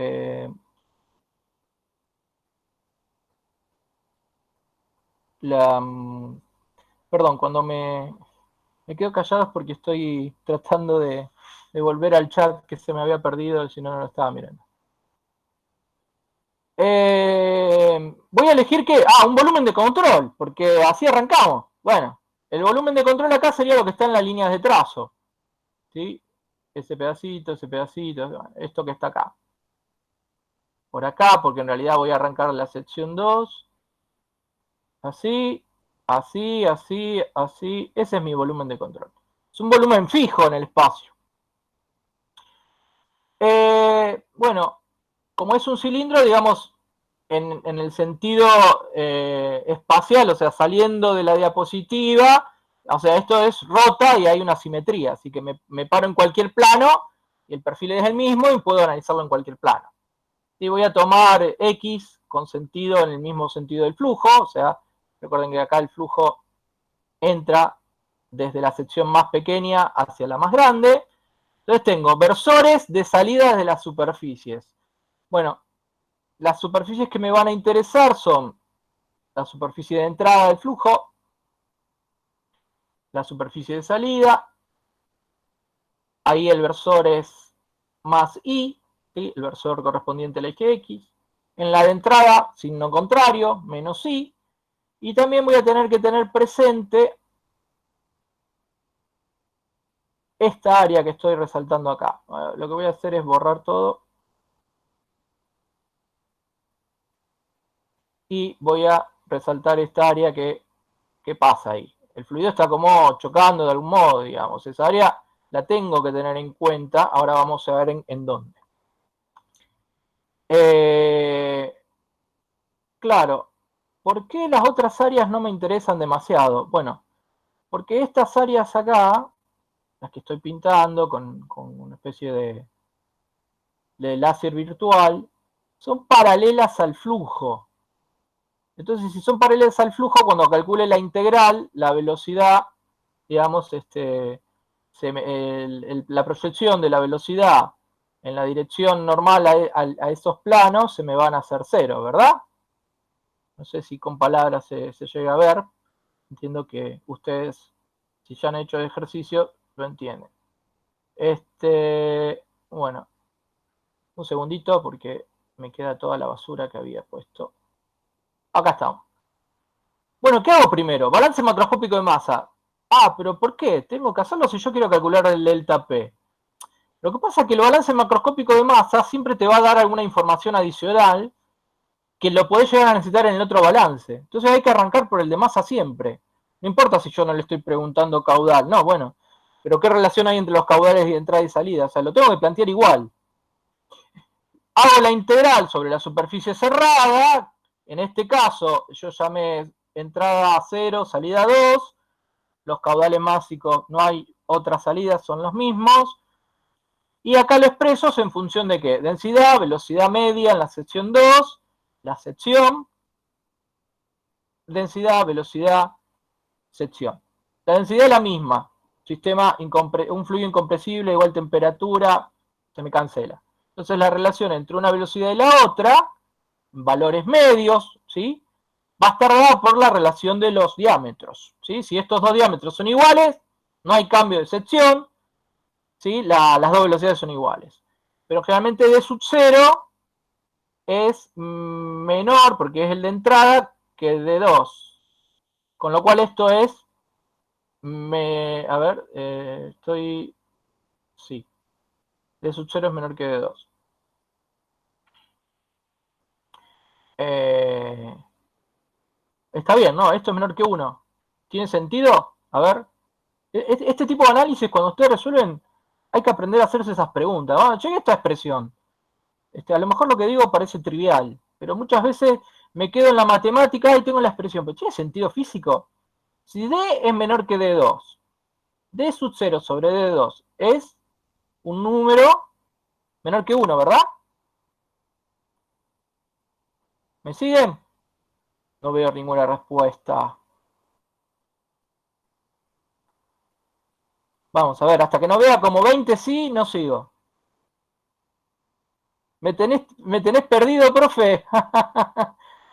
perdón, cuando me quedo callado es porque estoy tratando de volver al chat que se me había perdido, si no, no lo estaba mirando. Voy a elegir que, un volumen de control, porque así arrancamos. Bueno, el volumen de control acá sería lo que está en las líneas de trazo, ¿sí? Ese pedacito, esto que está acá. Por acá, porque en realidad voy a arrancar la sección 2. Así, así, así, así. Ese es mi volumen de control. Es un volumen fijo en el espacio. Bueno, como es un cilindro, digamos, en el sentido espacial, o sea, saliendo de la diapositiva, o sea, esto es rota y hay una simetría, así que me paro en cualquier plano y el perfil es el mismo y puedo analizarlo en cualquier plano. Y voy a tomar X con sentido en el mismo sentido del flujo, o sea, recuerden que acá el flujo entra desde la sección más pequeña hacia la más grande. Entonces tengo versores de salida de las superficies. Bueno, las superficies que me van a interesar son la superficie de entrada del flujo, la superficie de salida, ahí el versor es más I, ¿sí? El versor correspondiente al eje X. En la de entrada, signo contrario, menos I. Y también voy a tener que tener presente esta área que estoy resaltando acá. Lo que voy a hacer es borrar todo. Y voy a resaltar esta área que pasa ahí. El fluido está como chocando de algún modo, digamos. Esa área la tengo que tener en cuenta. Ahora vamos a ver en dónde. Claro, ¿por qué las otras áreas no me interesan demasiado? Bueno, porque estas áreas acá, las que estoy pintando con una especie de láser virtual, son paralelas al flujo. Entonces, si son paralelas al flujo, cuando calcule la integral, la velocidad, digamos, la proyección de la velocidad en la dirección normal a esos planos se me van a hacer 0, ¿verdad? No sé si con palabras se llega a ver. Entiendo que ustedes, si ya han hecho el ejercicio, lo entienden. Bueno, un segundito porque me queda toda la basura que había puesto. Acá estamos. Bueno, ¿qué hago primero? Balance macroscópico de masa. Pero ¿por qué? Tengo que hacerlo si yo quiero calcular el delta P. Lo que pasa es que el balance macroscópico de masa siempre te va a dar alguna información adicional que lo podés llegar a necesitar en el otro balance. Entonces hay que arrancar por el de masa siempre. No importa si yo no le estoy preguntando caudal, no, bueno, pero ¿qué relación hay entre los caudales de entrada y salida? O sea, lo tengo que plantear igual. Hago la integral sobre la superficie cerrada, en este caso yo llamé entrada 0, salida 2, los caudales máxicos no hay otras salidas, son los mismos, y acá lo expreso en función de ¿qué? Densidad, velocidad media en la sección 2, la sección, densidad, velocidad, sección. La densidad es la misma, sistema un fluido incompresible, igual temperatura, se me cancela. Entonces la relación entre una velocidad y la otra, valores medios, ¿sí? Va a estar dada por la relación de los diámetros, ¿sí? Si estos dos diámetros son iguales, no hay cambio de sección, ¿sí? Las dos velocidades son iguales. Pero generalmente D sub 0 es menor, porque es el de entrada, que el de 2. Con lo cual esto es, a ver, sí, D sub 0 es menor que D 2. Está bien, ¿no? Esto es menor que 1. ¿Tiene sentido? A ver. Este tipo de análisis, cuando ustedes resuelven, hay que aprender a hacerse esas preguntas. ¿No? Cheque esta expresión. A lo mejor lo que digo parece trivial, pero muchas veces me quedo en la matemática y tengo la expresión. ¿Pero tiene sentido físico? Si D es menor que D2, D sub 0 sobre D2 es un número menor que 1, ¿verdad? ¿Me siguen? No veo ninguna respuesta. Vamos a ver, hasta que no vea como 20 sí, no sigo. Me tenés perdido, profe.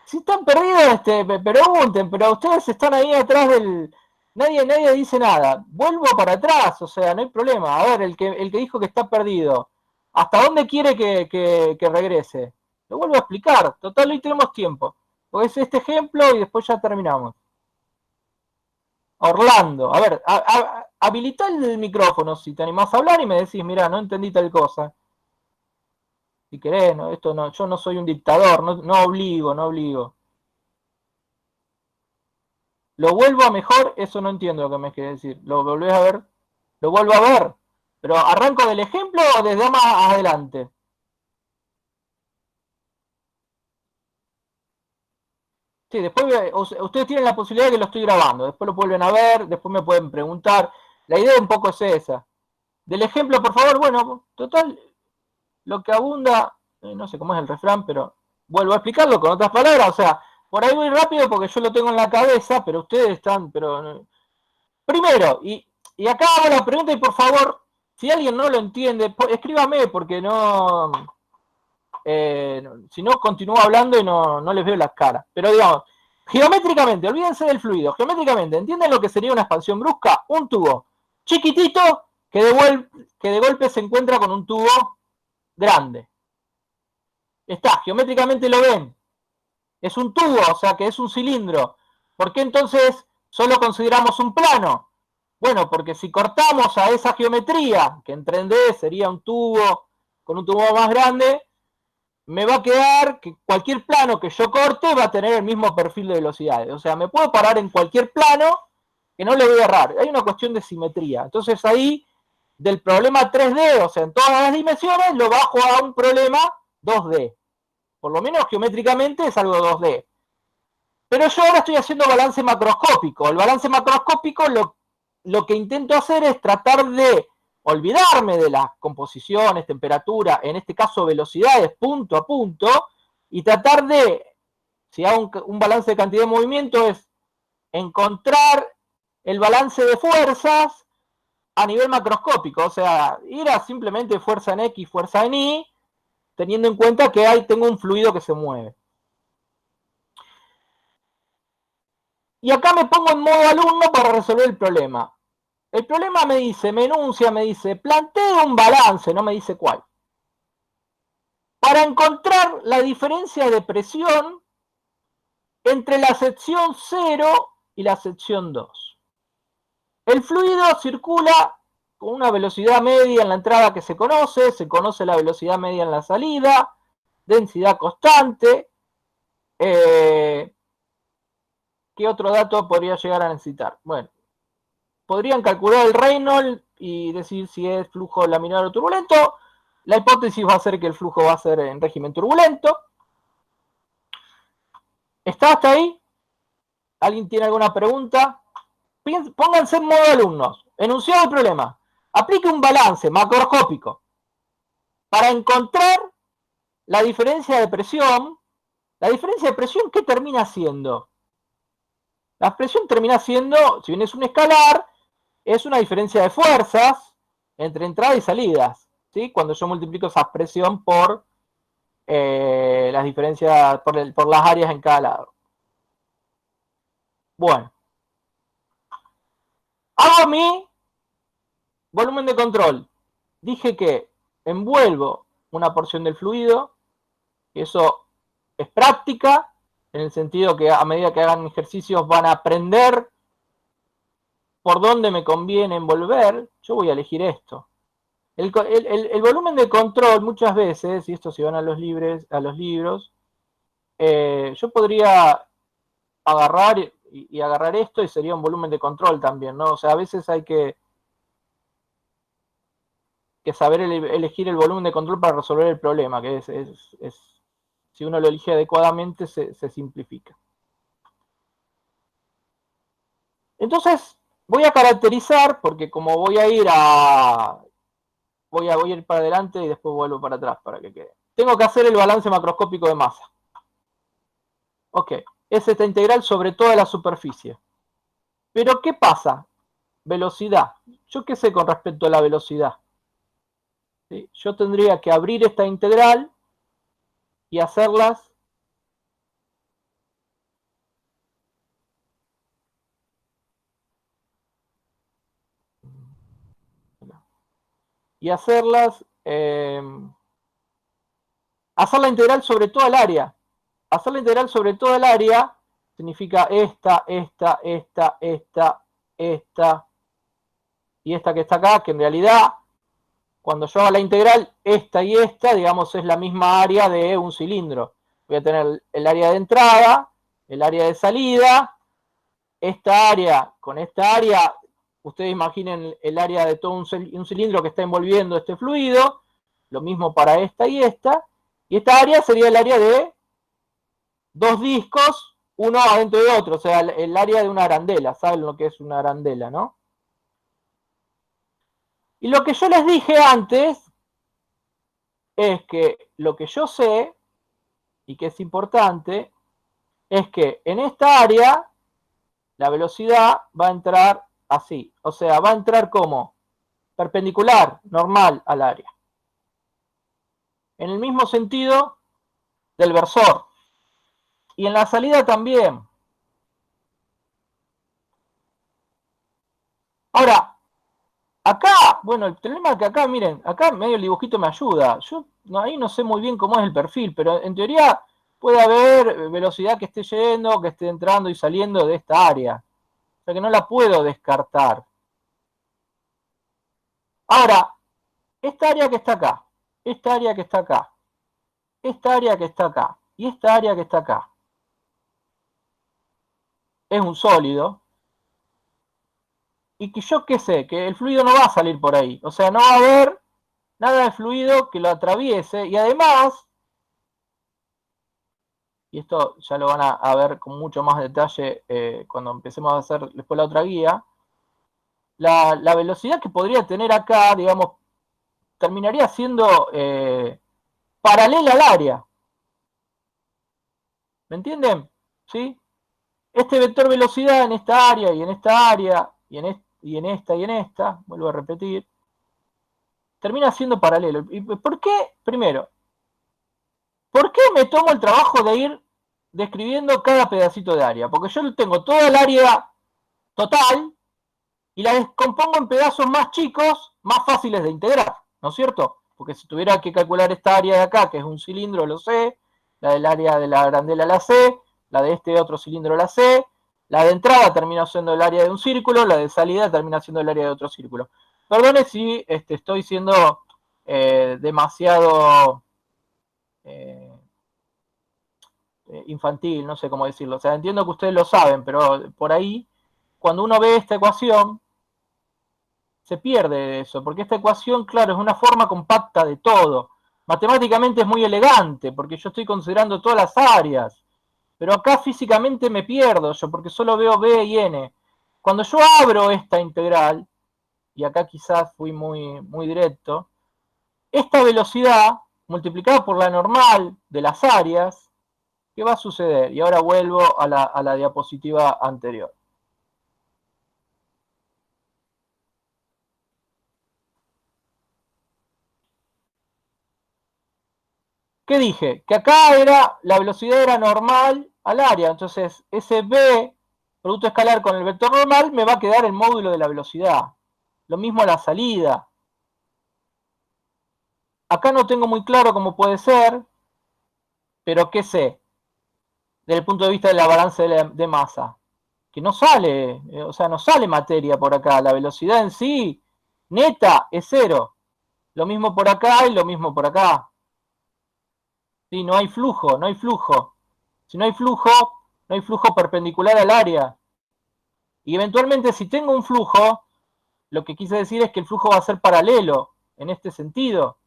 Si están perdidos, pregunten, pero ustedes están ahí atrás del... Nadie dice nada. Vuelvo para atrás, o sea, no hay problema. A ver, el que dijo que está perdido, ¿hasta dónde quiere que regrese? Lo vuelvo a explicar. Total, hoy tenemos tiempo. Porque es este ejemplo y después ya terminamos. Orlando, a ver, habilita el micrófono si te animás a hablar y me decís, mira, no entendí tal cosa. Si querés, no, esto no, yo no soy un dictador, no obligo. Lo vuelvo a mejor, eso no entiendo lo que me quiere decir. Lo volvés a ver, lo vuelvo a ver. Pero ¿arranco del ejemplo o desde más adelante? Sí, después ustedes tienen la posibilidad de que lo estoy grabando. Después lo vuelven a ver, después me pueden preguntar. La idea un poco es esa. Del ejemplo, por favor, bueno, total, lo que abunda, no sé cómo es el refrán, pero vuelvo a explicarlo con otras palabras. O sea, por ahí voy rápido porque yo lo tengo en la cabeza, pero ustedes están, primero, y acá hago la pregunta y por favor, si alguien no lo entiende, escríbame porque si no continúo hablando y no les veo las caras. Pero digamos, geométricamente, olvídense del fluido, geométricamente, ¿entienden lo que sería una expansión brusca? Un tubo chiquitito que de golpe se encuentra con un tubo grande. Está, geométricamente lo ven. Es un tubo, o sea que es un cilindro. ¿Por qué entonces solo consideramos un plano? Bueno, porque si cortamos a esa geometría, que en 3D sería un tubo con un tubo más grande, me va a quedar que cualquier plano que yo corte va a tener el mismo perfil de velocidades. O sea, me puedo parar en cualquier plano que no le voy a errar. Hay una cuestión de simetría. Entonces ahí, del problema 3D, o sea, en todas las dimensiones, lo bajo a un problema 2D. Por lo menos geométricamente es algo 2D. Pero yo ahora estoy haciendo balance macroscópico. El balance macroscópico lo que intento hacer es tratar de olvidarme de las composiciones, temperatura, en este caso velocidades punto a punto, y tratar de, si hago un balance de cantidad de movimiento, es encontrar el balance de fuerzas a nivel macroscópico, o sea, ir a simplemente fuerza en X, fuerza en Y, teniendo en cuenta que tengo un fluido que se mueve. Y acá me pongo en modo alumno para resolver el problema. El problema me enuncia, me dice, plantea un balance, no me dice cuál. Para encontrar la diferencia de presión entre la sección 0 y la sección 2. El fluido circula con una velocidad media en la entrada que se conoce la velocidad media en la salida, densidad constante, ¿Qué otro dato podría llegar a necesitar? Bueno, podrían calcular el Reynolds y decir si es flujo laminar o turbulento. La hipótesis va a ser que el flujo va a ser en régimen turbulento. ¿Está hasta ahí? ¿Alguien tiene alguna pregunta? Pónganse en modo alumnos. Enunciado el problema. Aplique un balance macroscópico para encontrar la diferencia de presión. La diferencia de presión, ¿qué termina siendo? La presión termina siendo, si bien es un escalar, es una diferencia de fuerzas entre entradas y salidas, ¿sí? Cuando yo multiplico esa presión por las diferencias, por las áreas en cada lado. Bueno. Hago mi volumen de control. Dije que envuelvo una porción del fluido, y eso es práctica, en el sentido que a medida que hagan ejercicios van a aprender por dónde me conviene envolver. Yo voy a elegir esto. El volumen de control muchas veces, y esto si van a los libros, yo podría agarrar y agarrar esto y sería un volumen de control también, ¿no? O sea, a veces hay que saber elegir el volumen de control para resolver el problema, que si uno lo elige adecuadamente se simplifica. Entonces, voy a caracterizar, porque como voy a ir para adelante y después vuelvo para atrás para que quede. Tengo que hacer el balance macroscópico de masa. Ok, es esta integral sobre toda la superficie. Pero, ¿qué pasa? Velocidad. ¿Yo qué sé con respecto a la velocidad? ¿Sí? Yo tendría que abrir esta integral y hacerlas hacer la integral sobre toda el área. Hacer la integral sobre toda el área significa esta y esta que está acá, que en realidad, cuando yo haga la integral, esta y esta, digamos, es la misma área de un cilindro. Voy a tener el área de entrada, el área de salida, esta área con esta área. Ustedes imaginen el área de todo un cilindro que está envolviendo este fluido, lo mismo para esta, y esta área sería el área de dos discos, uno adentro de otro, o sea, el área de una arandela. ¿Saben lo que es una arandela, no? Y lo que yo les dije antes es que lo que yo sé, y que es importante, es que en esta área la velocidad va a entrar así, o sea, va a entrar como perpendicular, normal al área. En el mismo sentido del versor. Y en la salida también. Ahora, acá, bueno, el problema es que acá, miren, acá medio el dibujito me ayuda. Yo ahí no sé muy bien cómo es el perfil, pero en teoría puede haber velocidad que esté yendo, que esté entrando y saliendo de esta área. O sea que no la puedo descartar. Ahora, esta área que está acá, esta área que está acá, esta área que está acá y esta área que está acá, es un sólido. Y que yo qué sé, que el fluido no va a salir por ahí. O sea, no va a haber nada de fluido que lo atraviese. Y además, y esto ya lo van a ver con mucho más detalle cuando empecemos a hacer después la otra guía, la velocidad que podría tener acá, digamos, terminaría siendo paralela al área. ¿Me entienden? ¿Sí? Este vector velocidad en esta área y en esta área y en esta, vuelvo a repetir, termina siendo paralelo. ¿Y por qué? Primero, ¿por qué me tomo el trabajo de ir describiendo cada pedacito de área? Porque yo tengo toda el área total y la descompongo en pedazos más chicos, más fáciles de integrar, ¿no es cierto? Porque si tuviera que calcular esta área de acá, que es un cilindro, lo sé, la del área de la arandela la sé, la de este otro cilindro la sé, la de entrada termina siendo el área de un círculo, la de salida termina siendo el área de otro círculo. Perdone si estoy siendo demasiado infantil, no sé cómo decirlo. O sea, entiendo que ustedes lo saben, pero por ahí, cuando uno ve esta ecuación, se pierde eso, porque esta ecuación, claro, es una forma compacta de todo. Matemáticamente es muy elegante, porque yo estoy considerando todas las áreas, pero acá físicamente me pierdo yo, porque solo veo B y N. Cuando yo abro esta integral, y acá quizás fui muy directo, esta velocidad multiplicada por la normal de las áreas, ¿qué va a suceder? Y ahora vuelvo a la diapositiva anterior. ¿Qué dije? Que acá la velocidad era normal al área, entonces ese B, producto escalar con el vector normal, me va a quedar el módulo de la velocidad. Lo mismo a la salida. Acá no tengo muy claro cómo puede ser, pero ¿qué sé? Desde el punto de vista de la balanza de masa. Que no sale, o sea, no sale materia por acá. La velocidad en sí, neta, es cero. Lo mismo por acá y lo mismo por acá. Sí, no hay flujo, no hay flujo. Si no hay flujo, no hay flujo perpendicular al área. Y eventualmente si tengo un flujo, lo que quise decir es que el flujo va a ser paralelo, en este sentido.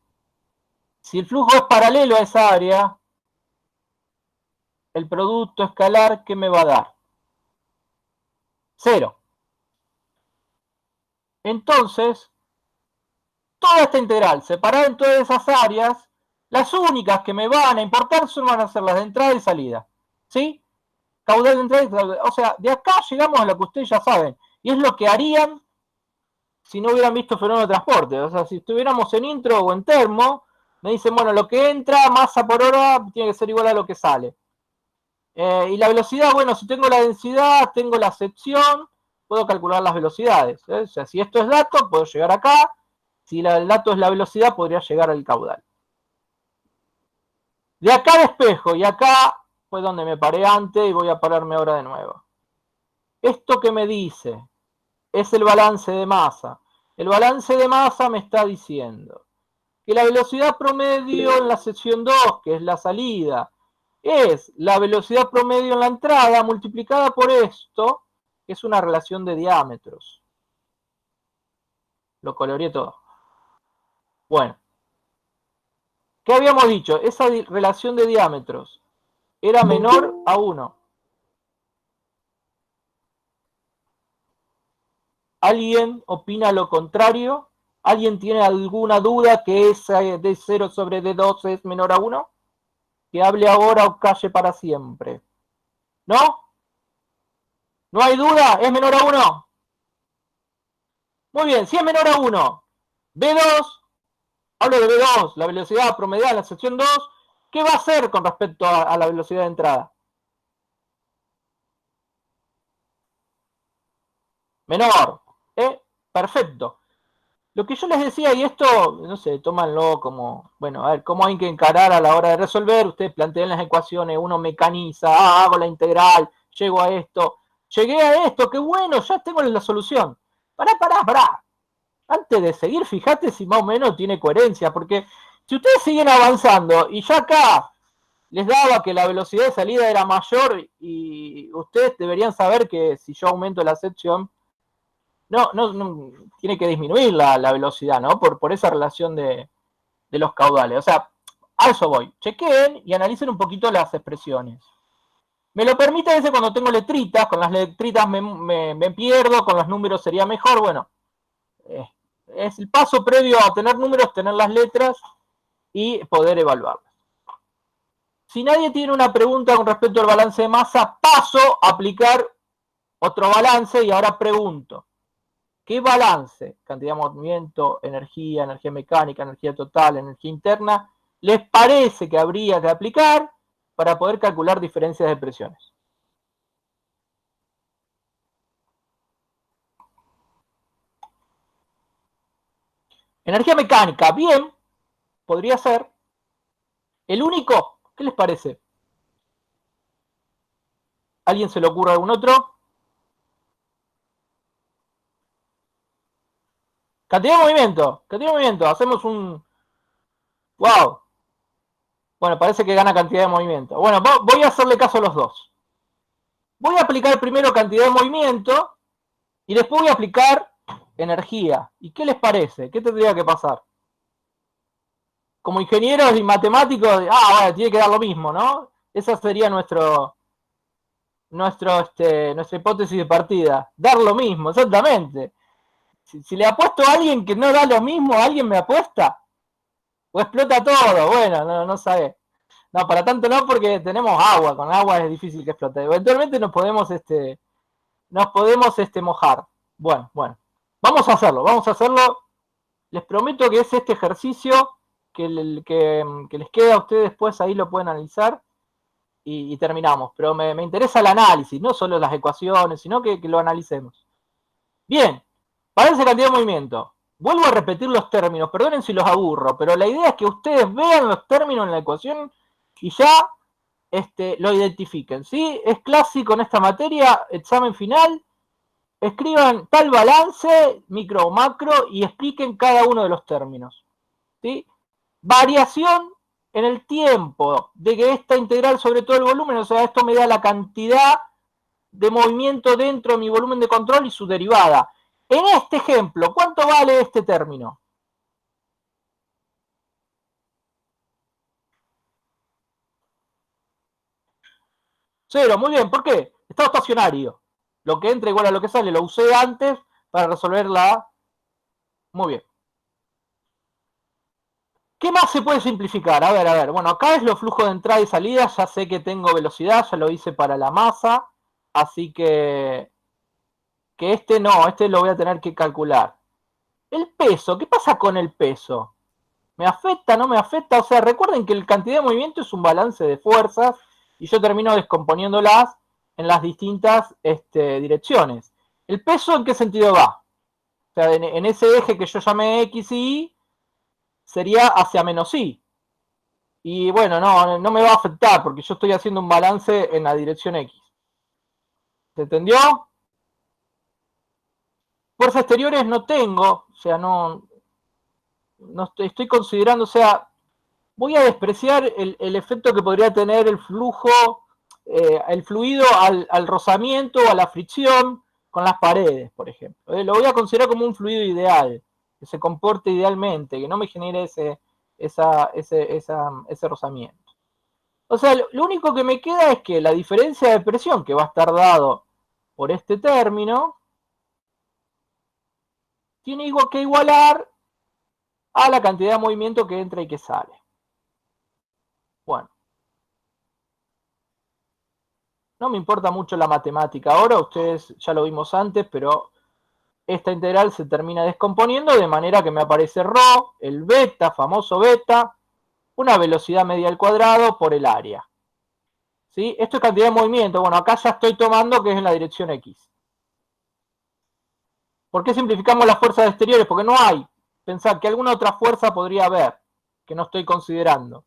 Si el flujo es paralelo a esa área, el producto escalar, ¿qué me va a dar? Cero. Entonces, toda esta integral separada en todas esas áreas, las únicas que me van a importar van a ser las de entrada y salida. ¿Sí? Caudal de entrada y caudal. O sea, de acá llegamos a lo que ustedes ya saben. Y es lo que harían si no hubieran visto fenómeno de transporte. O sea, si estuviéramos en intro o en termo, me dicen, bueno, lo que entra, masa por hora, tiene que ser igual a lo que sale. Y la velocidad, bueno, si tengo la densidad, tengo la sección, puedo calcular las velocidades. O sea, si esto es dato, puedo llegar acá. Si el dato es la velocidad, podría llegar al caudal. De acá despejo, y acá fue donde me paré antes y voy a pararme ahora de nuevo. Esto que me dice es el balance de masa. El balance de masa me está diciendo que la velocidad promedio en la sección 2, que es la salida, es la velocidad promedio en la entrada multiplicada por esto, que es una relación de diámetros. Lo coloreé todo. Bueno, ¿qué habíamos dicho? Esa relación de diámetros era menor a 1. ¿Alguien opina lo contrario? ¿Alguien tiene alguna duda que esa de 0 sobre D2 es menor a 1? Que hable ahora o calle para siempre. ¿No? ¿No hay duda? ¿Es menor a 1? Muy bien, si es menor a 1, B2, hablo de B2, la velocidad promedial en la sección 2, ¿qué va a hacer con respecto a la velocidad de entrada? Menor. Perfecto. Lo que yo les decía, y esto, no sé, tómanlo como, bueno, a ver, cómo hay que encarar a la hora de resolver. Ustedes plantean las ecuaciones, uno mecaniza, hago la integral, llego a esto, llegué a esto, qué bueno, ya tengo la solución. Pará. Antes de seguir, fíjate si más o menos tiene coherencia, porque si ustedes siguen avanzando y ya acá les daba que la velocidad de salida era mayor y ustedes deberían saber que si yo aumento la sección, no tiene que disminuir la velocidad, ¿no? Por esa relación de los caudales. O sea, a eso voy. Chequeen y analicen un poquito las expresiones. Me lo permite a veces cuando tengo letritas, con las letritas me pierdo, con los números sería mejor. Bueno, es el paso previo a tener números, tener las letras y poder evaluarlas. Si nadie tiene una pregunta con respecto al balance de masa, paso a aplicar otro balance y ahora pregunto. ¿Qué balance? Cantidad de movimiento, energía mecánica, energía total, energía interna, les parece que habría que aplicar para poder calcular diferencias de presiones? Energía mecánica, bien, podría ser. El único, ¿qué les parece? ¿Alguien se le ocurre algún otro? Cantidad de movimiento, hacemos un... ¡Wow! Bueno, parece que gana cantidad de movimiento. Bueno, voy a hacerle caso a los dos. Voy a aplicar primero cantidad de movimiento y después voy a aplicar energía. ¿Y qué les parece? ¿Qué tendría que pasar? Como ingenieros y matemáticos, bueno, tiene que dar lo mismo, ¿no? Esa sería nuestra hipótesis de partida. Dar lo mismo, exactamente. Si le apuesto a alguien que no da lo mismo, ¿alguien me apuesta? ¿O explota todo? Bueno, no sabe. No, para tanto no, porque tenemos agua. Con agua es difícil que explote. Eventualmente nos podemos mojar. Bueno. Vamos a hacerlo. Les prometo que es este ejercicio que les queda a ustedes después, ahí lo pueden analizar y terminamos. Pero me interesa el análisis, no solo las ecuaciones, sino que lo analicemos. Bien, para esa cantidad de movimiento. Vuelvo a repetir los términos, perdonen si los aburro, pero la idea es que ustedes vean los términos en la ecuación y ya lo identifiquen, ¿sí? Es clásico en esta materia, examen final, escriban tal balance, micro o macro, y expliquen cada uno de los términos, ¿sí? Variación en el tiempo de que esta integral sobre todo el volumen, o sea, esto me da la cantidad de movimiento dentro de mi volumen de control y su derivada. En este ejemplo, ¿cuánto vale este término? Cero, muy bien. ¿Por qué? Estado estacionario. Lo que entra igual a lo que sale. Lo usé antes para resolver la... Muy bien. ¿Qué más se puede simplificar? A ver. Bueno, acá es los flujos de entrada y salida. Ya sé que tengo velocidad, ya lo hice para la masa. Así que este no, este lo voy a tener que calcular. El peso, ¿qué pasa con el peso? ¿Me afecta, no me afecta? O sea, recuerden que la cantidad de movimiento es un balance de fuerzas y yo termino descomponiéndolas en las distintas direcciones. ¿El peso en qué sentido va? O sea, en ese eje que yo llamé X y Y, sería hacia menos Y. Y bueno, no me va a afectar porque yo estoy haciendo un balance en la dirección X. ¿Se entendió? Fuerzas exteriores no tengo, o sea, no estoy considerando, o sea, voy a despreciar el efecto que podría tener el flujo, el fluido al rozamiento o a la fricción con las paredes, por ejemplo. Lo voy a considerar como un fluido ideal, que se comporte idealmente, que no me genere ese rozamiento. O sea, lo único que me queda es que la diferencia de presión que va a estar dado por este término tiene que igualar a la cantidad de movimiento que entra y que sale. Bueno. No me importa mucho la matemática ahora, ustedes ya lo vimos antes, pero esta integral se termina descomponiendo de manera que me aparece ρ, el beta, famoso beta, una velocidad media al cuadrado por el área. ¿Sí? Esto es cantidad de movimiento. Bueno, acá ya estoy tomando que es en la dirección X. ¿Por qué simplificamos las fuerzas exteriores? Porque no hay. Pensar que alguna otra fuerza podría haber, que no estoy considerando.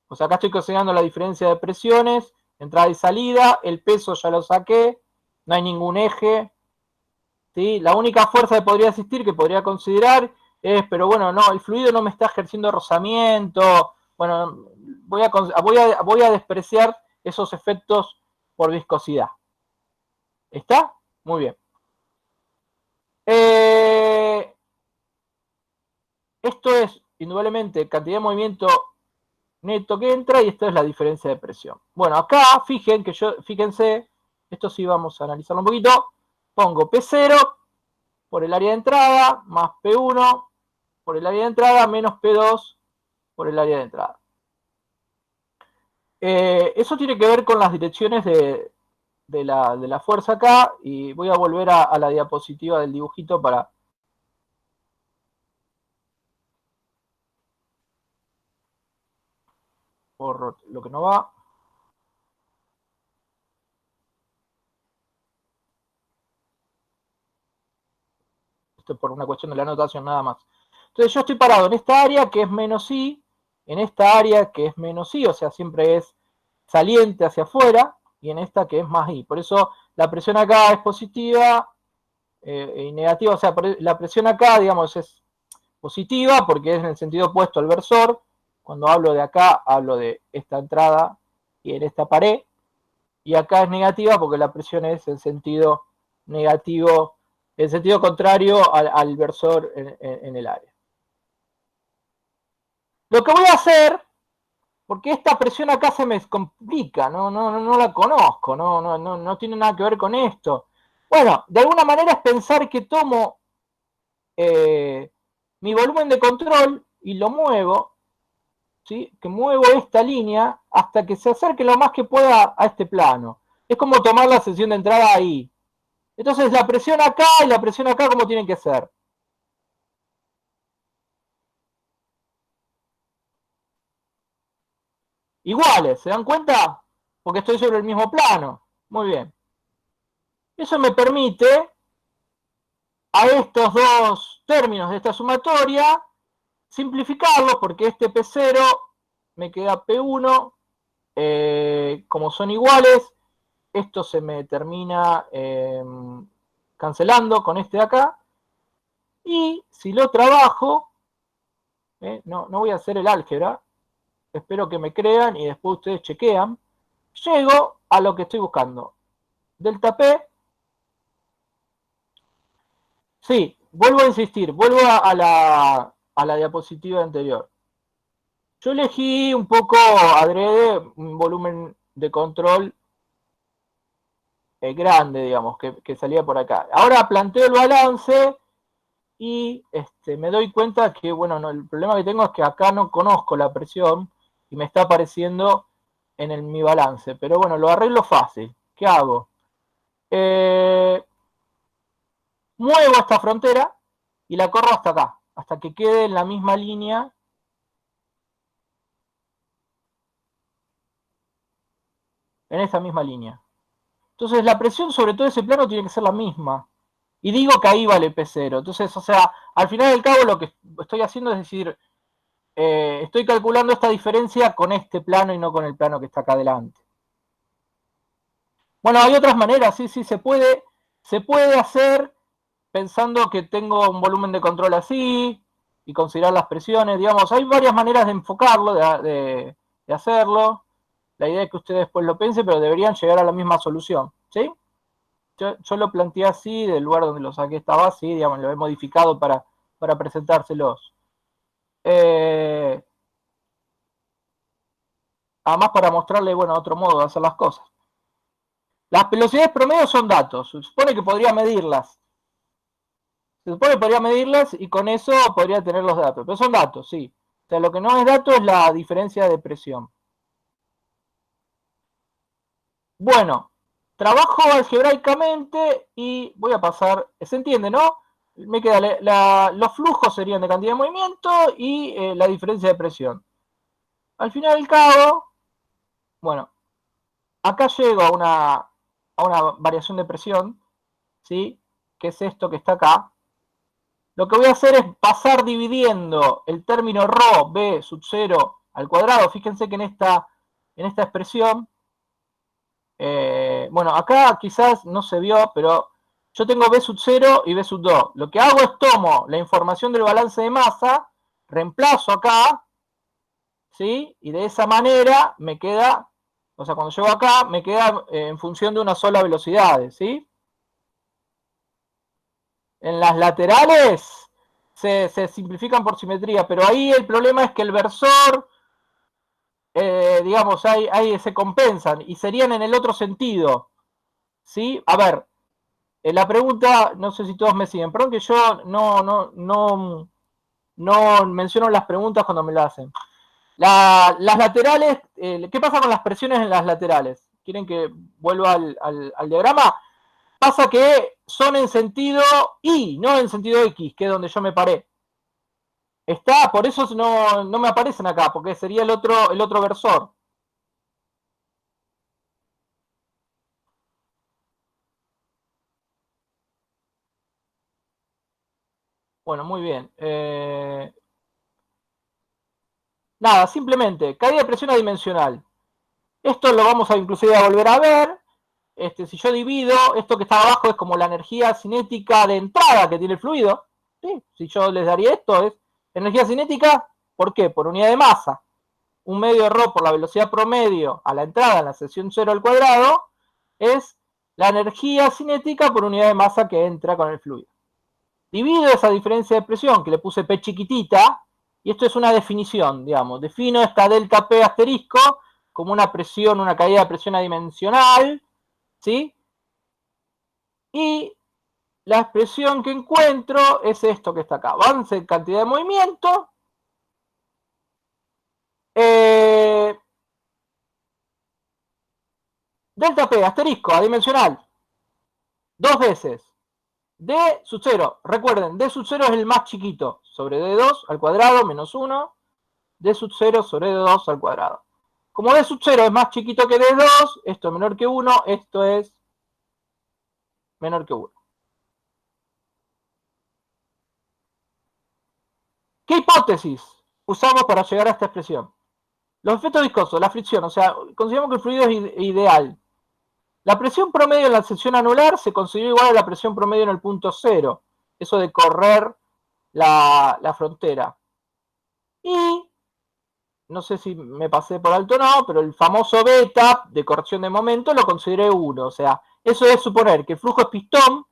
O sea, acá estoy considerando la diferencia de presiones, entrada y salida, el peso ya lo saqué, no hay ningún eje, ¿sí? La única fuerza que podría existir, que podría considerar, es, pero bueno, no, el fluido no me está ejerciendo rozamiento, bueno, voy a despreciar esos efectos por viscosidad. ¿Está? Muy bien. Esto es, indudablemente, cantidad de movimiento neto que entra y esto es la diferencia de presión. Bueno, acá fíjense, esto sí vamos a analizarlo un poquito, pongo P0 por el área de entrada más P1 por el área de entrada menos P2 por el área de entrada. Eso tiene que ver con las direcciones de la fuerza acá y voy a volver a la diapositiva del dibujito para... Por lo que no va. Esto es por una cuestión de la anotación nada más. Entonces yo estoy parado en esta área que es menos I, en esta área que es menos I, o sea, siempre es saliente hacia afuera, y en esta que es más I. Por eso la presión acá es positiva y negativa, o sea, la presión acá, digamos, es positiva porque es en el sentido opuesto al versor, Cuando hablo de acá, hablo de esta entrada y en esta pared. Y acá es negativa porque la presión es en sentido negativo, en sentido contrario al versor en el área. Lo que voy a hacer, porque esta presión acá se me complica, no la conozco, no tiene nada que ver con esto. Bueno, de alguna manera es pensar que tomo mi volumen de control y lo muevo, ¿sí? Que muevo esta línea hasta que se acerque lo más que pueda a este plano. Es como tomar la sección de entrada ahí. Entonces la presión acá y la presión acá, ¿cómo tienen que ser? Iguales, ¿se dan cuenta? Porque estoy sobre el mismo plano. Muy bien. Eso me permite a estos dos términos de esta sumatoria simplificarlos, porque este P0 me queda P1, como son iguales, esto se me termina cancelando con este de acá, y si lo trabajo, no voy a hacer el álgebra, espero que me crean y después ustedes chequean, llego a lo que estoy buscando. Delta P, sí, vuelvo a insistir, vuelvo a la diapositiva anterior. Yo elegí un poco adrede un volumen de control grande, digamos, que salía por acá. Ahora planteo el balance y me doy cuenta que, bueno, no, el problema que tengo es que acá no conozco la presión y me está apareciendo en mi balance. Pero bueno, lo arreglo fácil. ¿Qué hago? Muevo esta frontera y la corro hasta acá, hasta que quede en la misma línea. En esa misma línea. Entonces la presión sobre todo ese plano tiene que ser la misma. Y digo que ahí vale P0. Entonces, o sea, al final del cabo lo que estoy haciendo es decir, estoy calculando esta diferencia con este plano y no con el plano que está acá adelante. Bueno, hay otras maneras, sí, se puede hacer pensando que tengo un volumen de control así y considerar las presiones, digamos, hay varias maneras de enfocarlo, de hacerlo. La idea es que ustedes después lo piensen, pero deberían llegar a la misma solución, ¿sí? Yo lo planteé así, del lugar donde lo saqué estaba así, digamos, lo he modificado para presentárselos. Además para mostrarle, bueno, otro modo de hacer las cosas. Las velocidades promedio son datos, se supone que podría medirlas. Se supone que podría medirlas y con eso podría tener los datos, pero son datos, sí. O sea, lo que no es dato es la diferencia de presión. Bueno, trabajo algebraicamente y voy a pasar, se entiende, ¿no? Me queda, los flujos serían de cantidad de movimiento y la diferencia de presión. Al final del cabo, bueno, acá llego a una variación de presión, ¿sí? Que es esto que está acá. Lo que voy a hacer es pasar dividiendo el término ρ, b sub 0 al cuadrado. Fíjense que en esta expresión, bueno, acá quizás no se vio, pero yo tengo b sub 0 y b sub 2. Lo que hago es tomo la información del balance de masa, reemplazo acá, ¿sí? Y de esa manera me queda, o sea, cuando llego acá, me queda en función de una sola velocidad, ¿sí? En las laterales se simplifican por simetría, pero ahí el problema es que el versor, digamos, se compensan y serían en el otro sentido, ¿sí? A ver, la pregunta, no sé si todos me siguen, perdón que yo no menciono las preguntas cuando me las hacen. Las laterales, ¿qué pasa con las presiones en las laterales? ¿Quieren que vuelva al diagrama? Pasa que son en sentido Y, no en sentido X, que es donde yo me paré. Por eso no me aparecen acá, porque sería el otro versor. Bueno, muy bien. Nada, simplemente, caída de presión adimensional. Esto lo vamos a inclusive a volver a ver. Si yo divido, esto que está abajo es como la energía cinética de entrada que tiene el fluido. ¿Sí? Si yo les daría esto, es energía cinética, ¿por qué? Por unidad de masa. un medio de ρ por la velocidad promedio a la entrada en la sección 0 al cuadrado es la energía cinética por unidad de masa que entra con el fluido. Divido esa diferencia de presión, que le puse P chiquitita, y esto es una definición, digamos. Defino esta delta P asterisco como una presión, una caída de presión adimensional, ¿sí? Y la expresión que encuentro es esto que está acá. Avance en cantidad de movimiento. Delta P asterisco adimensional. 2 veces. D sub 0. Recuerden, D sub 0 es el más chiquito. Sobre D2 al cuadrado menos 1. D sub 0 sobre D2 al cuadrado. Como D sub 0 es más chiquito que D2, esto es menor que 1, esto es menor que 1. ¿Qué hipótesis usamos para llegar a esta expresión? Los efectos viscosos, la fricción, o sea, consideramos que el fluido es ideal. La presión promedio en la sección anular se considera igual a la presión promedio en el punto 0. Eso de correr la frontera. Y, no sé si me pasé por alto o no, pero el famoso beta de corrección de momento lo consideré 1. O sea, eso es suponer que el flujo es pistón,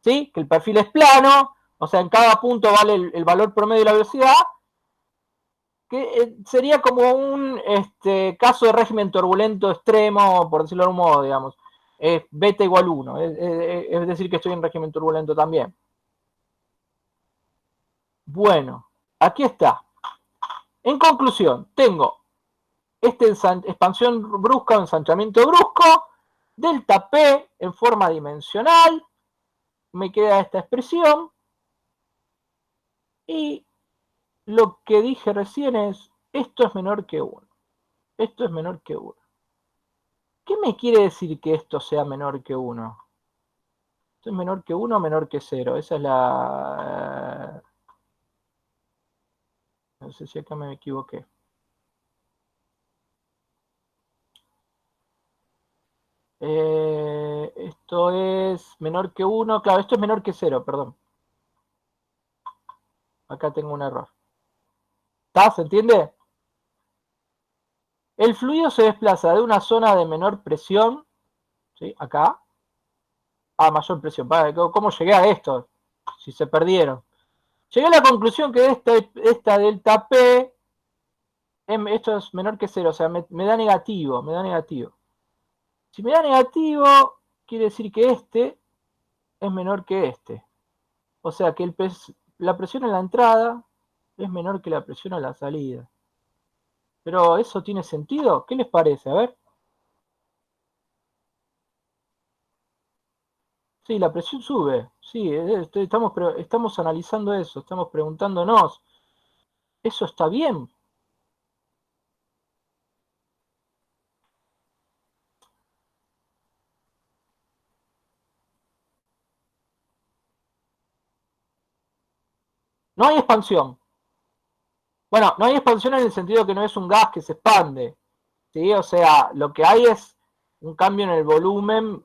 ¿sí? Que el perfil es plano, o sea, en cada punto vale el valor promedio de la velocidad, que sería como un caso de régimen turbulento extremo, por decirlo de algún modo, digamos. Beta igual 1, es decir que estoy en régimen turbulento también. Bueno, aquí está. En conclusión, tengo expansión brusca o ensanchamiento brusco, delta P en forma dimensional, me queda esta expresión, y lo que dije recién es, esto es menor que 1. Esto es menor que 1. ¿Qué me quiere decir que esto sea menor que 1? ¿Esto es menor que 1 o menor que 0? Esa es la... No sé si acá me equivoqué. Esto es menor que 1. Claro, esto es menor que 0, perdón. Acá tengo un error. ¿Está? ¿Se entiende? El fluido se desplaza de una zona de menor presión, ¿sí? Acá, a mayor presión. ¿Cómo llegué a esto? Si se perdieron. Llegué a la conclusión que esta delta P, esto es menor que 0, o sea, me da negativo, me da negativo. Si me da negativo, quiere decir que este es menor que este. O sea que la presión en la entrada es menor que la presión a la salida. Pero ¿eso tiene sentido? ¿Qué les parece? A ver. Sí, la presión sube. Sí, estamos analizando eso, estamos preguntándonos. ¿Eso está bien? No hay expansión. Bueno, no hay expansión en el sentido que no es un gas que se expande. ¿Sí? O sea, lo que hay es un cambio en el volumen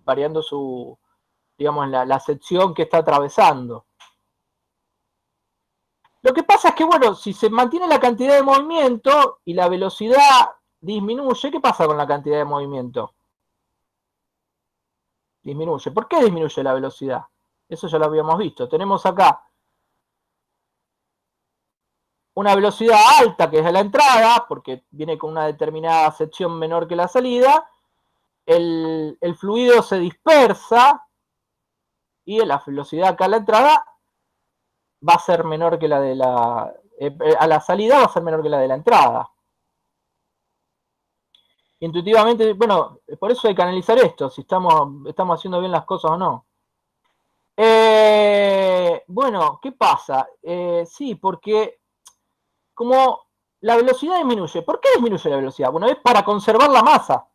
variando su, digamos, la sección que está atravesando. Lo que pasa es que, bueno, si se mantiene la cantidad de movimiento y la velocidad disminuye, ¿qué pasa con la cantidad de movimiento? Disminuye. ¿Por qué disminuye la velocidad? Eso ya lo habíamos visto. Tenemos acá una velocidad alta, que es la entrada, porque viene con una determinada sección menor que la salida. El fluido se dispersa y la velocidad acá a la entrada va a ser menor que la de a la salida va a ser menor que la de la entrada. Intuitivamente, bueno, por eso hay que analizar esto, si estamos haciendo bien las cosas o no. Bueno, ¿qué pasa? Sí, porque como la velocidad disminuye. ¿Por qué disminuye la velocidad? Bueno, es para conservar la masa.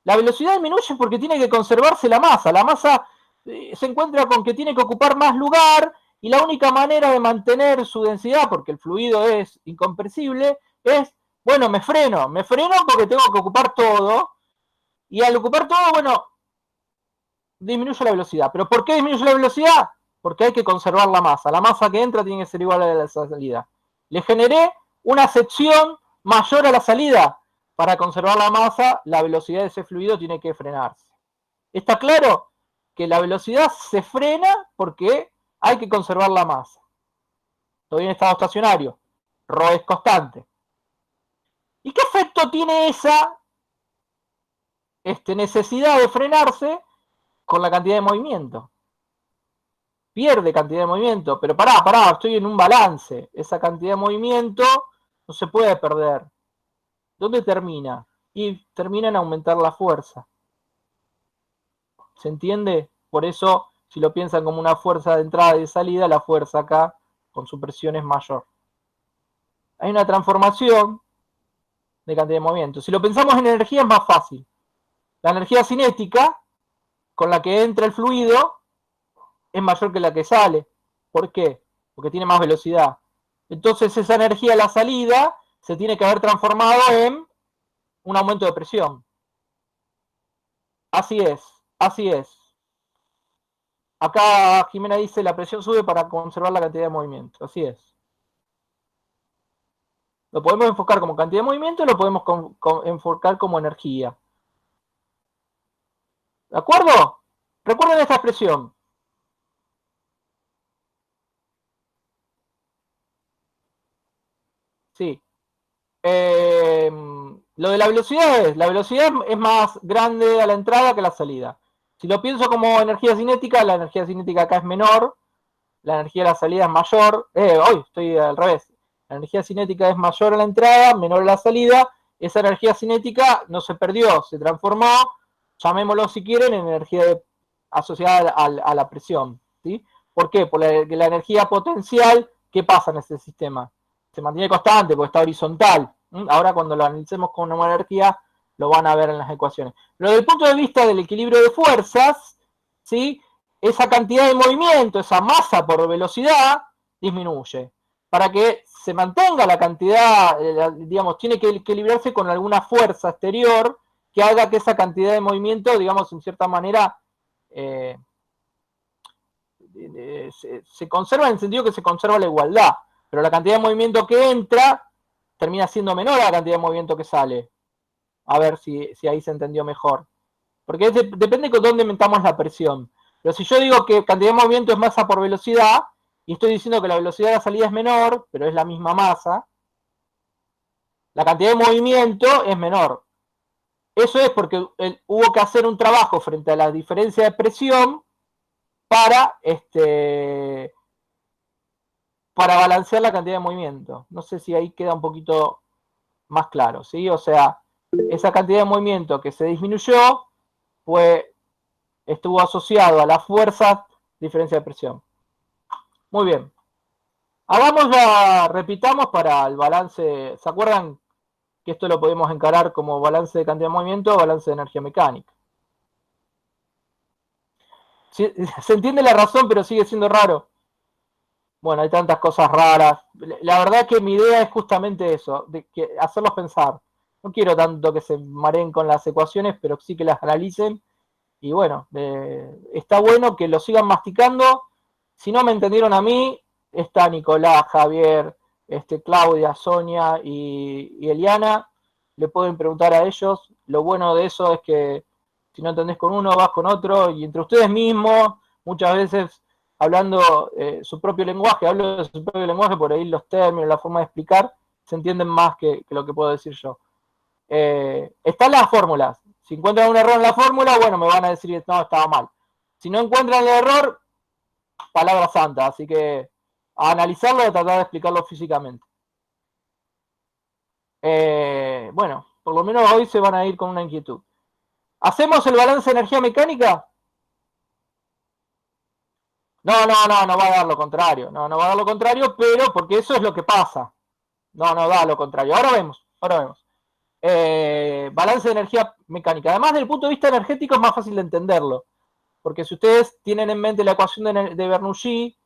La velocidad disminuye porque tiene que conservarse la masa. La masa se encuentra con que tiene que ocupar más lugar y la única manera de mantener su densidad, porque el fluido es incompresible, es, bueno, me freno porque tengo que ocupar todo y al ocupar todo, bueno, disminuye la velocidad. ¿Pero por qué disminuye la velocidad? Porque hay que conservar la masa. La masa que entra tiene que ser igual a la salida. Le generé una sección mayor a la salida. Para conservar la masa, la velocidad de ese fluido tiene que frenarse. ¿Está claro? Que la velocidad se frena porque hay que conservar la masa. Todavía en estado estacionario. Rho es constante. ¿Y qué efecto tiene esa necesidad de frenarse con la cantidad de movimiento? Pierde cantidad de movimiento, pero pará, estoy en un balance. Esa cantidad de movimiento no se puede perder. ¿Dónde termina? Y termina en aumentar la fuerza. ¿Se entiende? Por eso, si lo piensan como una fuerza de entrada y de salida, la fuerza acá con su presión es mayor. Hay una transformación de cantidad de movimiento. Si lo pensamos en energía es más fácil. La energía cinética con la que entra el fluido es mayor que la que sale. ¿Por qué? Porque tiene más velocidad. Entonces esa energía a la salida se tiene que haber transformado en un aumento de presión. Así es, así es. Acá Jimena dice la presión sube para conservar la cantidad de movimiento. Así es. Lo podemos enfocar como cantidad de movimiento, lo podemos enfocar como energía. ¿De acuerdo? Recuerden esta expresión. Sí. Lo de la velocidad es más grande a la entrada que a la salida. Si lo pienso como energía cinética, la energía cinética acá es menor, la energía de la salida es mayor. Hoy estoy al revés. La energía cinética es mayor a la entrada, menor a la salida. Esa energía cinética no se perdió, se transformó, llamémoslo si quieren, en energía asociada a la presión. ¿Sí? ¿Por qué? Porque la energía potencial, ¿qué pasa en este sistema? Se mantiene constante porque está horizontal. Ahora cuando lo analicemos con una energía, lo van a ver en las ecuaciones. Pero desde el punto de vista del equilibrio de fuerzas, ¿sí? Esa cantidad de movimiento, esa masa por velocidad, disminuye. Para que se mantenga la cantidad, digamos, tiene que equilibrarse con alguna fuerza exterior que haga que esa cantidad de movimiento, digamos, en cierta manera, se conserva en el sentido que se conserva la igualdad. Pero la cantidad de movimiento que entra termina siendo menor a la cantidad de movimiento que sale. A ver si ahí se entendió mejor. Porque depende de dónde metamos la presión. Pero si yo digo que cantidad de movimiento es masa por velocidad, y estoy diciendo que la velocidad de la salida es menor, pero es la misma masa, la cantidad de movimiento es menor. Eso es porque hubo que hacer un trabajo frente a la diferencia de presión para balancear la cantidad de movimiento. No sé si ahí queda un poquito más claro, ¿sí? O sea, esa cantidad de movimiento que se disminuyó estuvo asociado a la fuerza diferencia de presión. Muy bien. Repitamos para el balance. ¿Se acuerdan que esto lo podemos encarar como balance de cantidad de movimiento o balance de energía mecánica? Se entiende la razón, pero sigue siendo raro. Bueno, hay tantas cosas raras. La verdad que mi idea es justamente eso, de hacerlos pensar. No quiero tanto que se mareen con las ecuaciones, pero sí que las analicen. Y bueno, está bueno que lo sigan masticando. Si no me entendieron a mí, está Nicolás, Javier, Claudia, Sonia y Eliana. Le pueden preguntar a ellos. Lo bueno de eso es que si no entendés con uno, vas con otro. Y entre ustedes mismos, muchas veces hablando su propio lenguaje, hablo de su propio lenguaje, por ahí los términos, la forma de explicar, se entienden más que lo que puedo decir yo. Están las fórmulas. Si encuentran un error en la fórmula, bueno, me van a decir que no, estaba mal. Si no encuentran el error, palabra santa. Así que a analizarlo y a tratar de explicarlo físicamente. Bueno, por lo menos hoy se van a ir con una inquietud. ¿Hacemos el balance de energía mecánica? No va a dar lo contrario. No va a dar lo contrario, pero porque eso es lo que pasa. No da lo contrario. Ahora vemos. Balance de energía mecánica. Además, desde el punto de vista energético es más fácil de entenderlo. Porque si ustedes tienen en mente la ecuación de Bernoulli,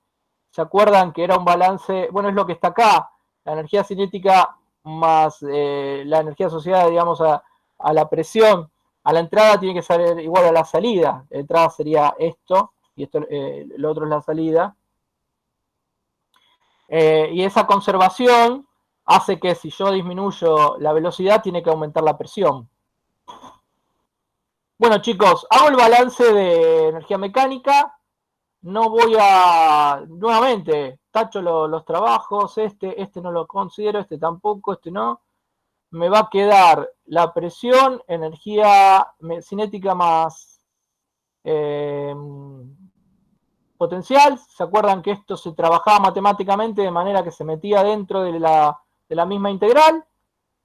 ¿se acuerdan que era un balance? Bueno, es lo que está acá. La energía cinética más la energía asociada, digamos, a la presión. A la entrada tiene que ser igual a la salida. La entrada sería esto, y esto, lo otro es la salida. Y esa conservación hace que si yo disminuyo la velocidad, tiene que aumentar la presión. Bueno, chicos, hago el balance de energía mecánica. No voy a, nuevamente, tacho los trabajos, este no lo considero, este tampoco, este no. Me va a quedar la presión, energía cinética más potencial. ¿Se acuerdan que esto se trabajaba matemáticamente de manera que se metía dentro de la misma integral?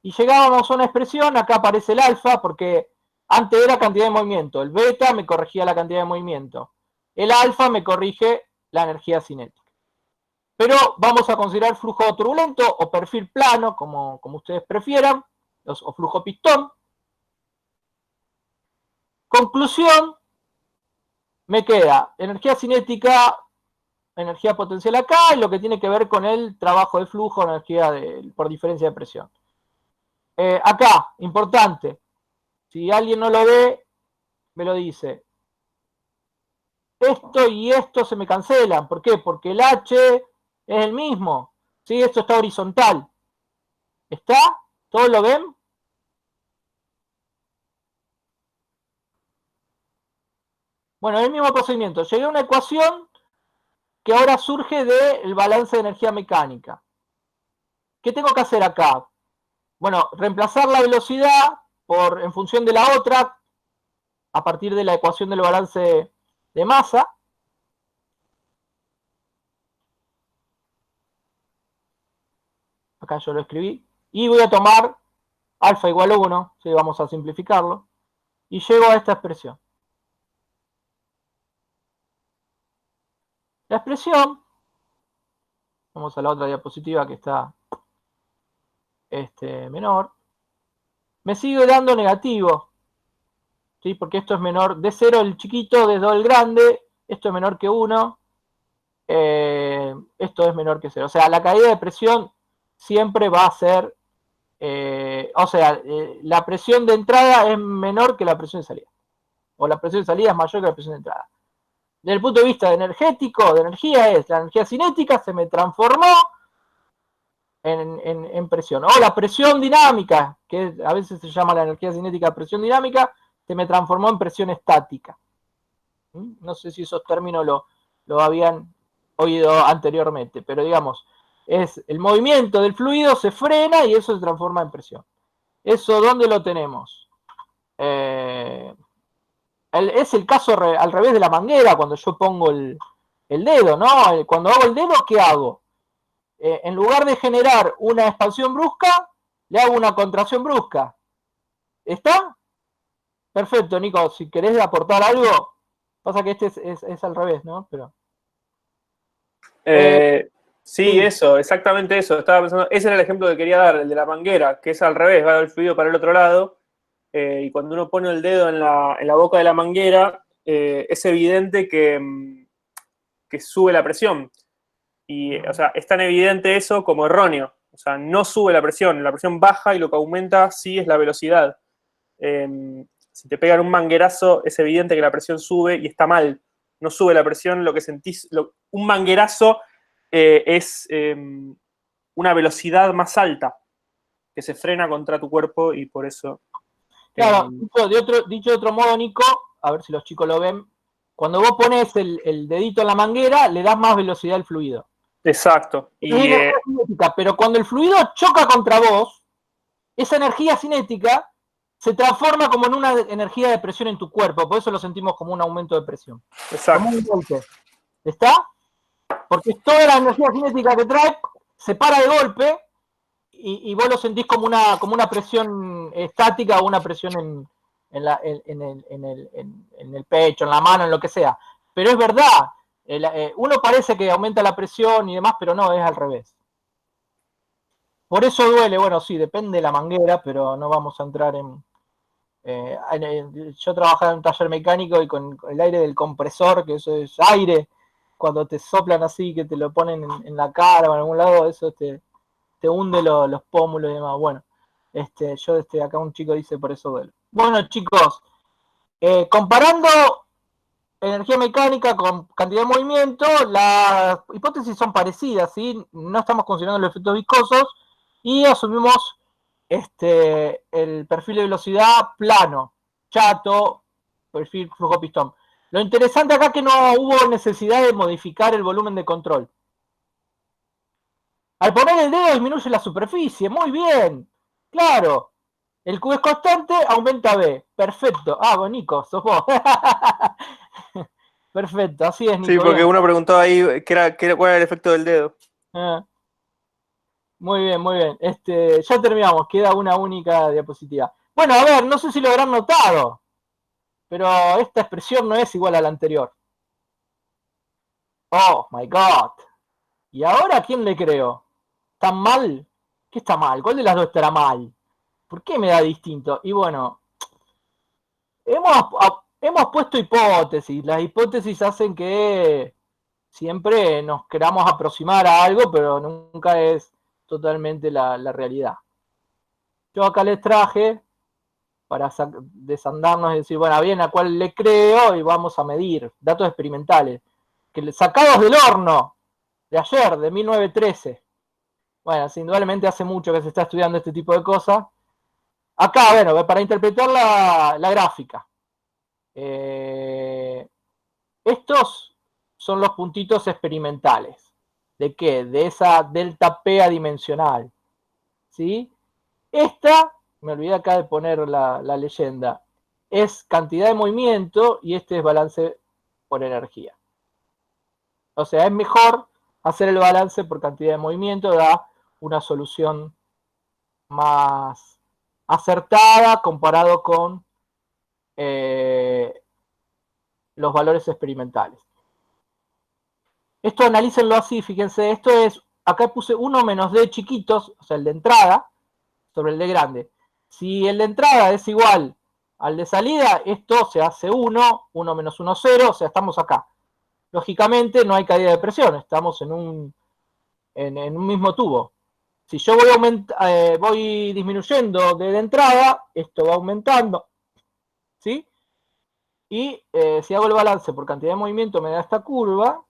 Y llegábamos a una expresión, acá aparece el alfa, porque antes era cantidad de movimiento. El beta me corregía la cantidad de movimiento. El alfa me corrige la energía cinética. Pero vamos a considerar flujo turbulento o perfil plano, como ustedes prefieran, o flujo pistón. Conclusión, me queda energía cinética, energía potencial acá, y lo que tiene que ver con el trabajo de flujo, energía por diferencia de presión. Acá, importante, si alguien no lo ve, me lo dice. Esto y esto se me cancelan. ¿Por qué? Porque el H es el mismo. ¿Sí? Esto está horizontal. ¿Está? ¿Todos lo ven? Bueno, es el mismo procedimiento. Llegué a una ecuación que ahora surge del balance de energía mecánica. ¿Qué tengo que hacer acá? Bueno, reemplazar la velocidad en función de la otra a partir de la ecuación del balance de masa. Acá yo lo escribí. Y voy a tomar alfa igual a 1, ¿sí? Vamos a simplificarlo. Y llego a esta expresión. La expresión, vamos a la otra diapositiva que está menor, me sigue dando negativo, ¿sí? Porque esto es menor de 0 el chiquito, de 2 el grande, esto es menor que 1, esto es menor que 0. O sea, la caída de presión siempre va a ser, la presión de entrada es menor que la presión de salida, o la presión de salida es mayor que la presión de entrada. Desde el punto de vista energético, de energía, la energía cinética se me transformó en presión. O la presión dinámica, que a veces se llama la energía cinética presión dinámica, se me transformó en presión estática. No sé si esos términos lo habían oído anteriormente, pero digamos, es el movimiento del fluido se frena y eso se transforma en presión. ¿Eso dónde lo tenemos? Es el caso al revés de la manguera, cuando yo pongo el dedo, ¿no? Cuando hago el dedo, ¿qué hago? En lugar de generar una expansión brusca, le hago una contracción brusca. ¿Está? Perfecto, Nico. Si querés aportar algo, pasa que este es al revés, ¿no? Pero... sí, eso, exactamente eso. Estaba pensando, ese era el ejemplo que quería dar, el de la manguera, que es al revés, va el fluido para el otro lado. Y cuando uno pone el dedo en la boca de la manguera, es evidente que sube la presión. Y, o sea, es tan evidente eso como erróneo. O sea, no sube la presión baja y lo que aumenta sí es la velocidad. Si te pegan un manguerazo, es evidente que la presión sube y está mal. No sube la presión, lo que sentís, un manguerazo es una velocidad más alta que se frena contra tu cuerpo y por eso... Claro, dicho de otro modo, Nico, a ver si los chicos lo ven, cuando vos pones el dedito en la manguera, le das más velocidad al fluido. Exacto. Es energía cinética, pero cuando el fluido choca contra vos, esa energía cinética se transforma como en una energía de presión en tu cuerpo, por eso lo sentimos como un aumento de presión. Exacto. Como un golpe. ¿Está? Porque toda la energía cinética que trae se para de golpe y vos lo sentís como una presión estática o una presión en el pecho, en la mano, en lo que sea. Pero es verdad, uno parece que aumenta la presión y demás, pero no, es al revés. Por eso duele, bueno, sí, depende de la manguera, pero no vamos a entrar yo trabajaba en un taller mecánico y con el aire del compresor, que eso es aire, cuando te soplan así, que te lo ponen en la cara o en algún lado, eso te hunde los pómulos y demás. Bueno, acá un chico dice por eso duele. Bueno, chicos, comparando energía mecánica con cantidad de movimiento, las hipótesis son parecidas, ¿sí? No estamos considerando los efectos viscosos, Y asumimos el perfil de velocidad plano, chato, perfil flujo pistón. Lo interesante acá es que no hubo necesidad de modificar el volumen de control. Al poner el dedo disminuye la superficie, muy bien, claro. El Q es constante, aumenta B. Perfecto. Ah, bueno, Nico, sos vos. Perfecto, así es, Sí, Nico, porque bien. uno preguntaba ahí cuál era el efecto del dedo. Ah, muy bien, muy bien. Ya terminamos, queda una única diapositiva. Bueno, a ver, no sé si lo habrán notado, pero esta expresión no es igual a la anterior. Oh, my God. ¿Y ahora a quién le creo? ¿Tan mal? ¿Qué está mal? ¿Cuál de las dos estará mal? ¿Por qué me da distinto? Y bueno, hemos puesto hipótesis. Las hipótesis hacen que siempre nos queramos aproximar a algo, pero nunca es totalmente la realidad. Yo acá les traje para desandarnos y decir, bueno, bien, a cuál le creo y vamos a medir datos experimentales. Sacados del horno de ayer, de 1913. Bueno, indudablemente hace mucho que se está estudiando este tipo de cosas. Acá, bueno, para interpretar la gráfica. Estos son los puntitos experimentales. ¿De qué? De esa delta P adimensional. ¿Sí? Esta, me olvidé acá de poner la leyenda, es cantidad de movimiento y este es balance por energía. O sea, es mejor hacer el balance por cantidad de movimiento, da una solución más acertada comparado con los valores experimentales. Esto analícenlo así, fíjense, esto es, acá puse 1 menos d chiquitos, o sea, el de entrada, sobre el de grande. Si el de entrada es igual al de salida, esto se hace 1, 1 menos 1, 0, o sea, estamos acá. Lógicamente no hay caída de presión, estamos en un mismo tubo. Si yo voy disminuyendo de entrada, esto va aumentando, ¿sí? Y si hago el balance por cantidad de movimiento me da esta curva,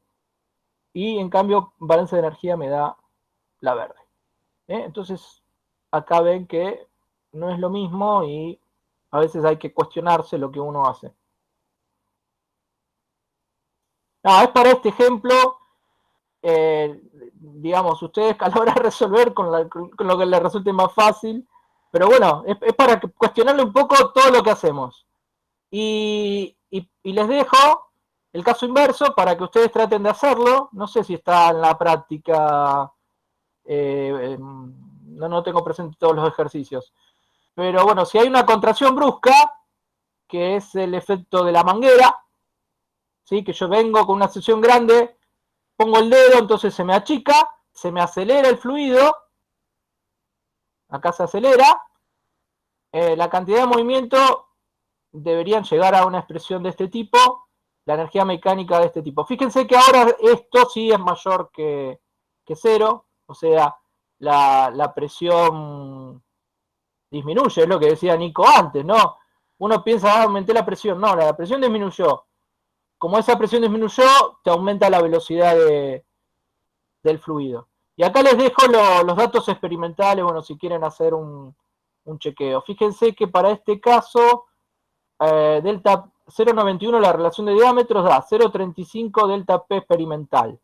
y en cambio balance de energía me da la verde. Entonces, acá ven que no es lo mismo y a veces hay que cuestionarse lo que uno hace. Es para este ejemplo, digamos, ustedes a la hora de resolver con lo que les resulte más fácil, pero bueno, es para cuestionarle un poco todo lo que hacemos. Y les dejo el caso inverso para que ustedes traten de hacerlo. No sé si está en la práctica, no tengo presente todos los ejercicios. Pero bueno, si hay una contracción brusca, que es el efecto de la manguera, ¿sí? Que yo vengo con una sección grande, pongo el dedo, entonces se me achica, se me acelera el fluido, acá se acelera, la cantidad de movimiento deberían llegar a una expresión de este tipo, la energía mecánica de este tipo. Fíjense que ahora esto sí es mayor que 0, o sea, la presión disminuye, es lo que decía Nico antes, ¿no? Uno piensa, aumenté la presión, no, la presión disminuyó. Como esa presión disminuyó, te aumenta la velocidad del fluido. Y acá les dejo los datos experimentales, bueno, si quieren hacer un chequeo. Fíjense que para este caso, delta 0,91 la relación de diámetros da 0,35 delta P experimental,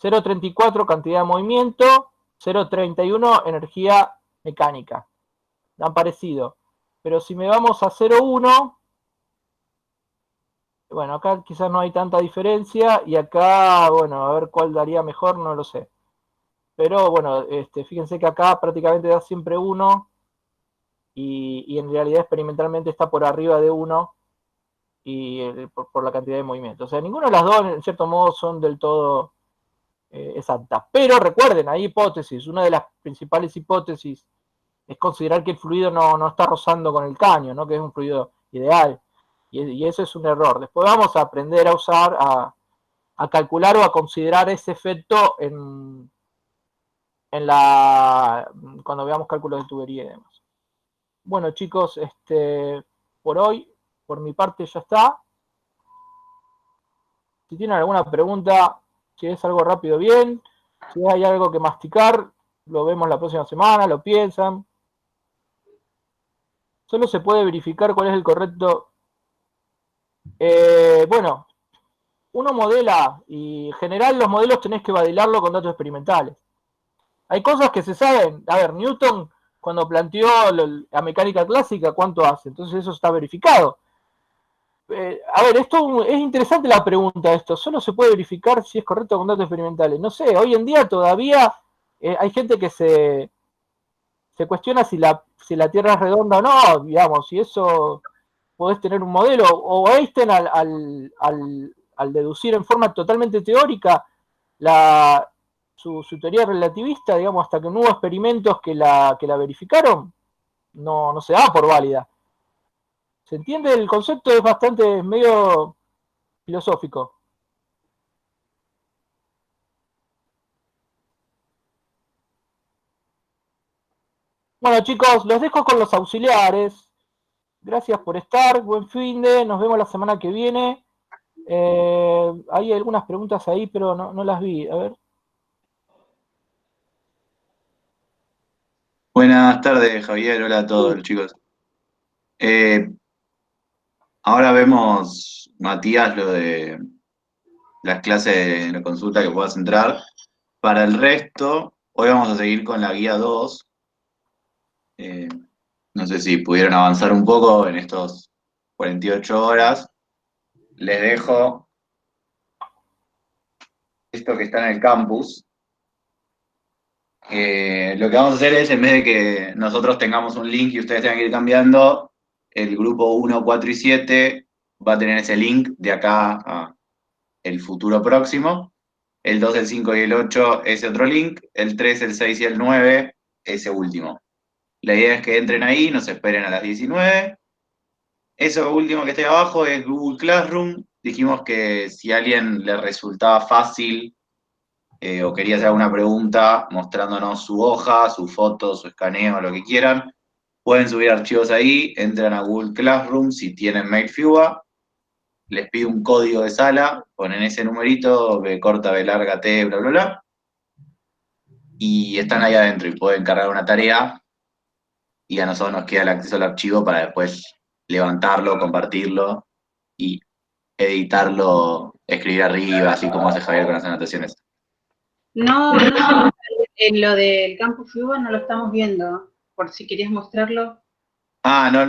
0,34 cantidad de movimiento, 0,31 energía mecánica. Dan parecido. Pero si me vamos a 0,1, bueno, acá quizás no hay tanta diferencia y acá, bueno, a ver cuál daría mejor, no lo sé. Pero bueno, fíjense que acá prácticamente da siempre 1 y en realidad experimentalmente está por arriba de 1 y por la cantidad de movimiento. O sea, ninguna de las dos en cierto modo son del todo exactas. Pero recuerden, hay hipótesis. Una de las principales hipótesis es considerar que el fluido no está rozando con el caño, ¿no? Que es un fluido ideal. Y eso es un error. Después vamos a aprender a usar, a calcular o a considerar ese efecto cuando veamos cálculos de tubería y demás. Bueno, chicos, por hoy, por mi parte ya está. Si tienen alguna pregunta, si es algo rápido, bien. Si hay algo que masticar, lo vemos la próxima semana, lo piensan. Solo se puede verificar cuál es el correcto. Bueno, uno modela y en general los modelos tenés que validarlo con datos experimentales. Hay cosas que se saben. A ver, Newton cuando planteó la mecánica clásica, ¿cuánto hace? Entonces eso está verificado. A ver, esto es interesante la pregunta esto. Solo se puede verificar si es correcto con datos experimentales. No sé, hoy en día todavía hay gente que se cuestiona si la Tierra es redonda o no, digamos, si eso podés tener un modelo. O Einstein al deducir en forma totalmente teórica su teoría relativista, digamos, hasta que no hubo experimentos que la verificaron, no se da por válida. ¿Se entiende? El concepto es bastante medio filosófico. Bueno, chicos, los dejo con los auxiliares. Gracias por estar. Buen fin de. Nos vemos la semana que viene. Hay algunas preguntas ahí, pero no las vi. A ver. Buenas tardes, Javier. Hola a todos, chicos. Ahora vemos, Matías, lo de las clases de la consulta que puedas entrar. Para el resto, hoy vamos a seguir con la guía 2. No sé si pudieron avanzar un poco en estos 48 horas. Les dejo esto que está en el campus. Lo que vamos a hacer es, en vez de que nosotros tengamos un link y ustedes tengan que ir cambiando, el grupo 1, 4 y 7 va a tener ese link de acá a el futuro próximo. El 2, el 5 y el 8 ese otro link. El 3, el 6 y el 9 ese último. La idea es que entren ahí, nos esperen a las 19. Eso último que esté abajo es Google Classroom. Dijimos que si a alguien le resultaba fácil o quería hacer alguna pregunta mostrándonos su hoja, su foto, su escaneo, lo que quieran, pueden subir archivos ahí, entran a Google Classroom si tienen MakeFuba, les pide un código de sala, ponen ese numerito, B corta, B larga, T, bla, bla, bla, y están ahí adentro y pueden cargar una tarea y a nosotros nos queda el acceso al archivo para después levantarlo, compartirlo y editarlo, escribir arriba, así como hace Javier con las anotaciones. No, en lo del Campus Fuba no lo estamos viendo, por si querías mostrarlo. Ah, no,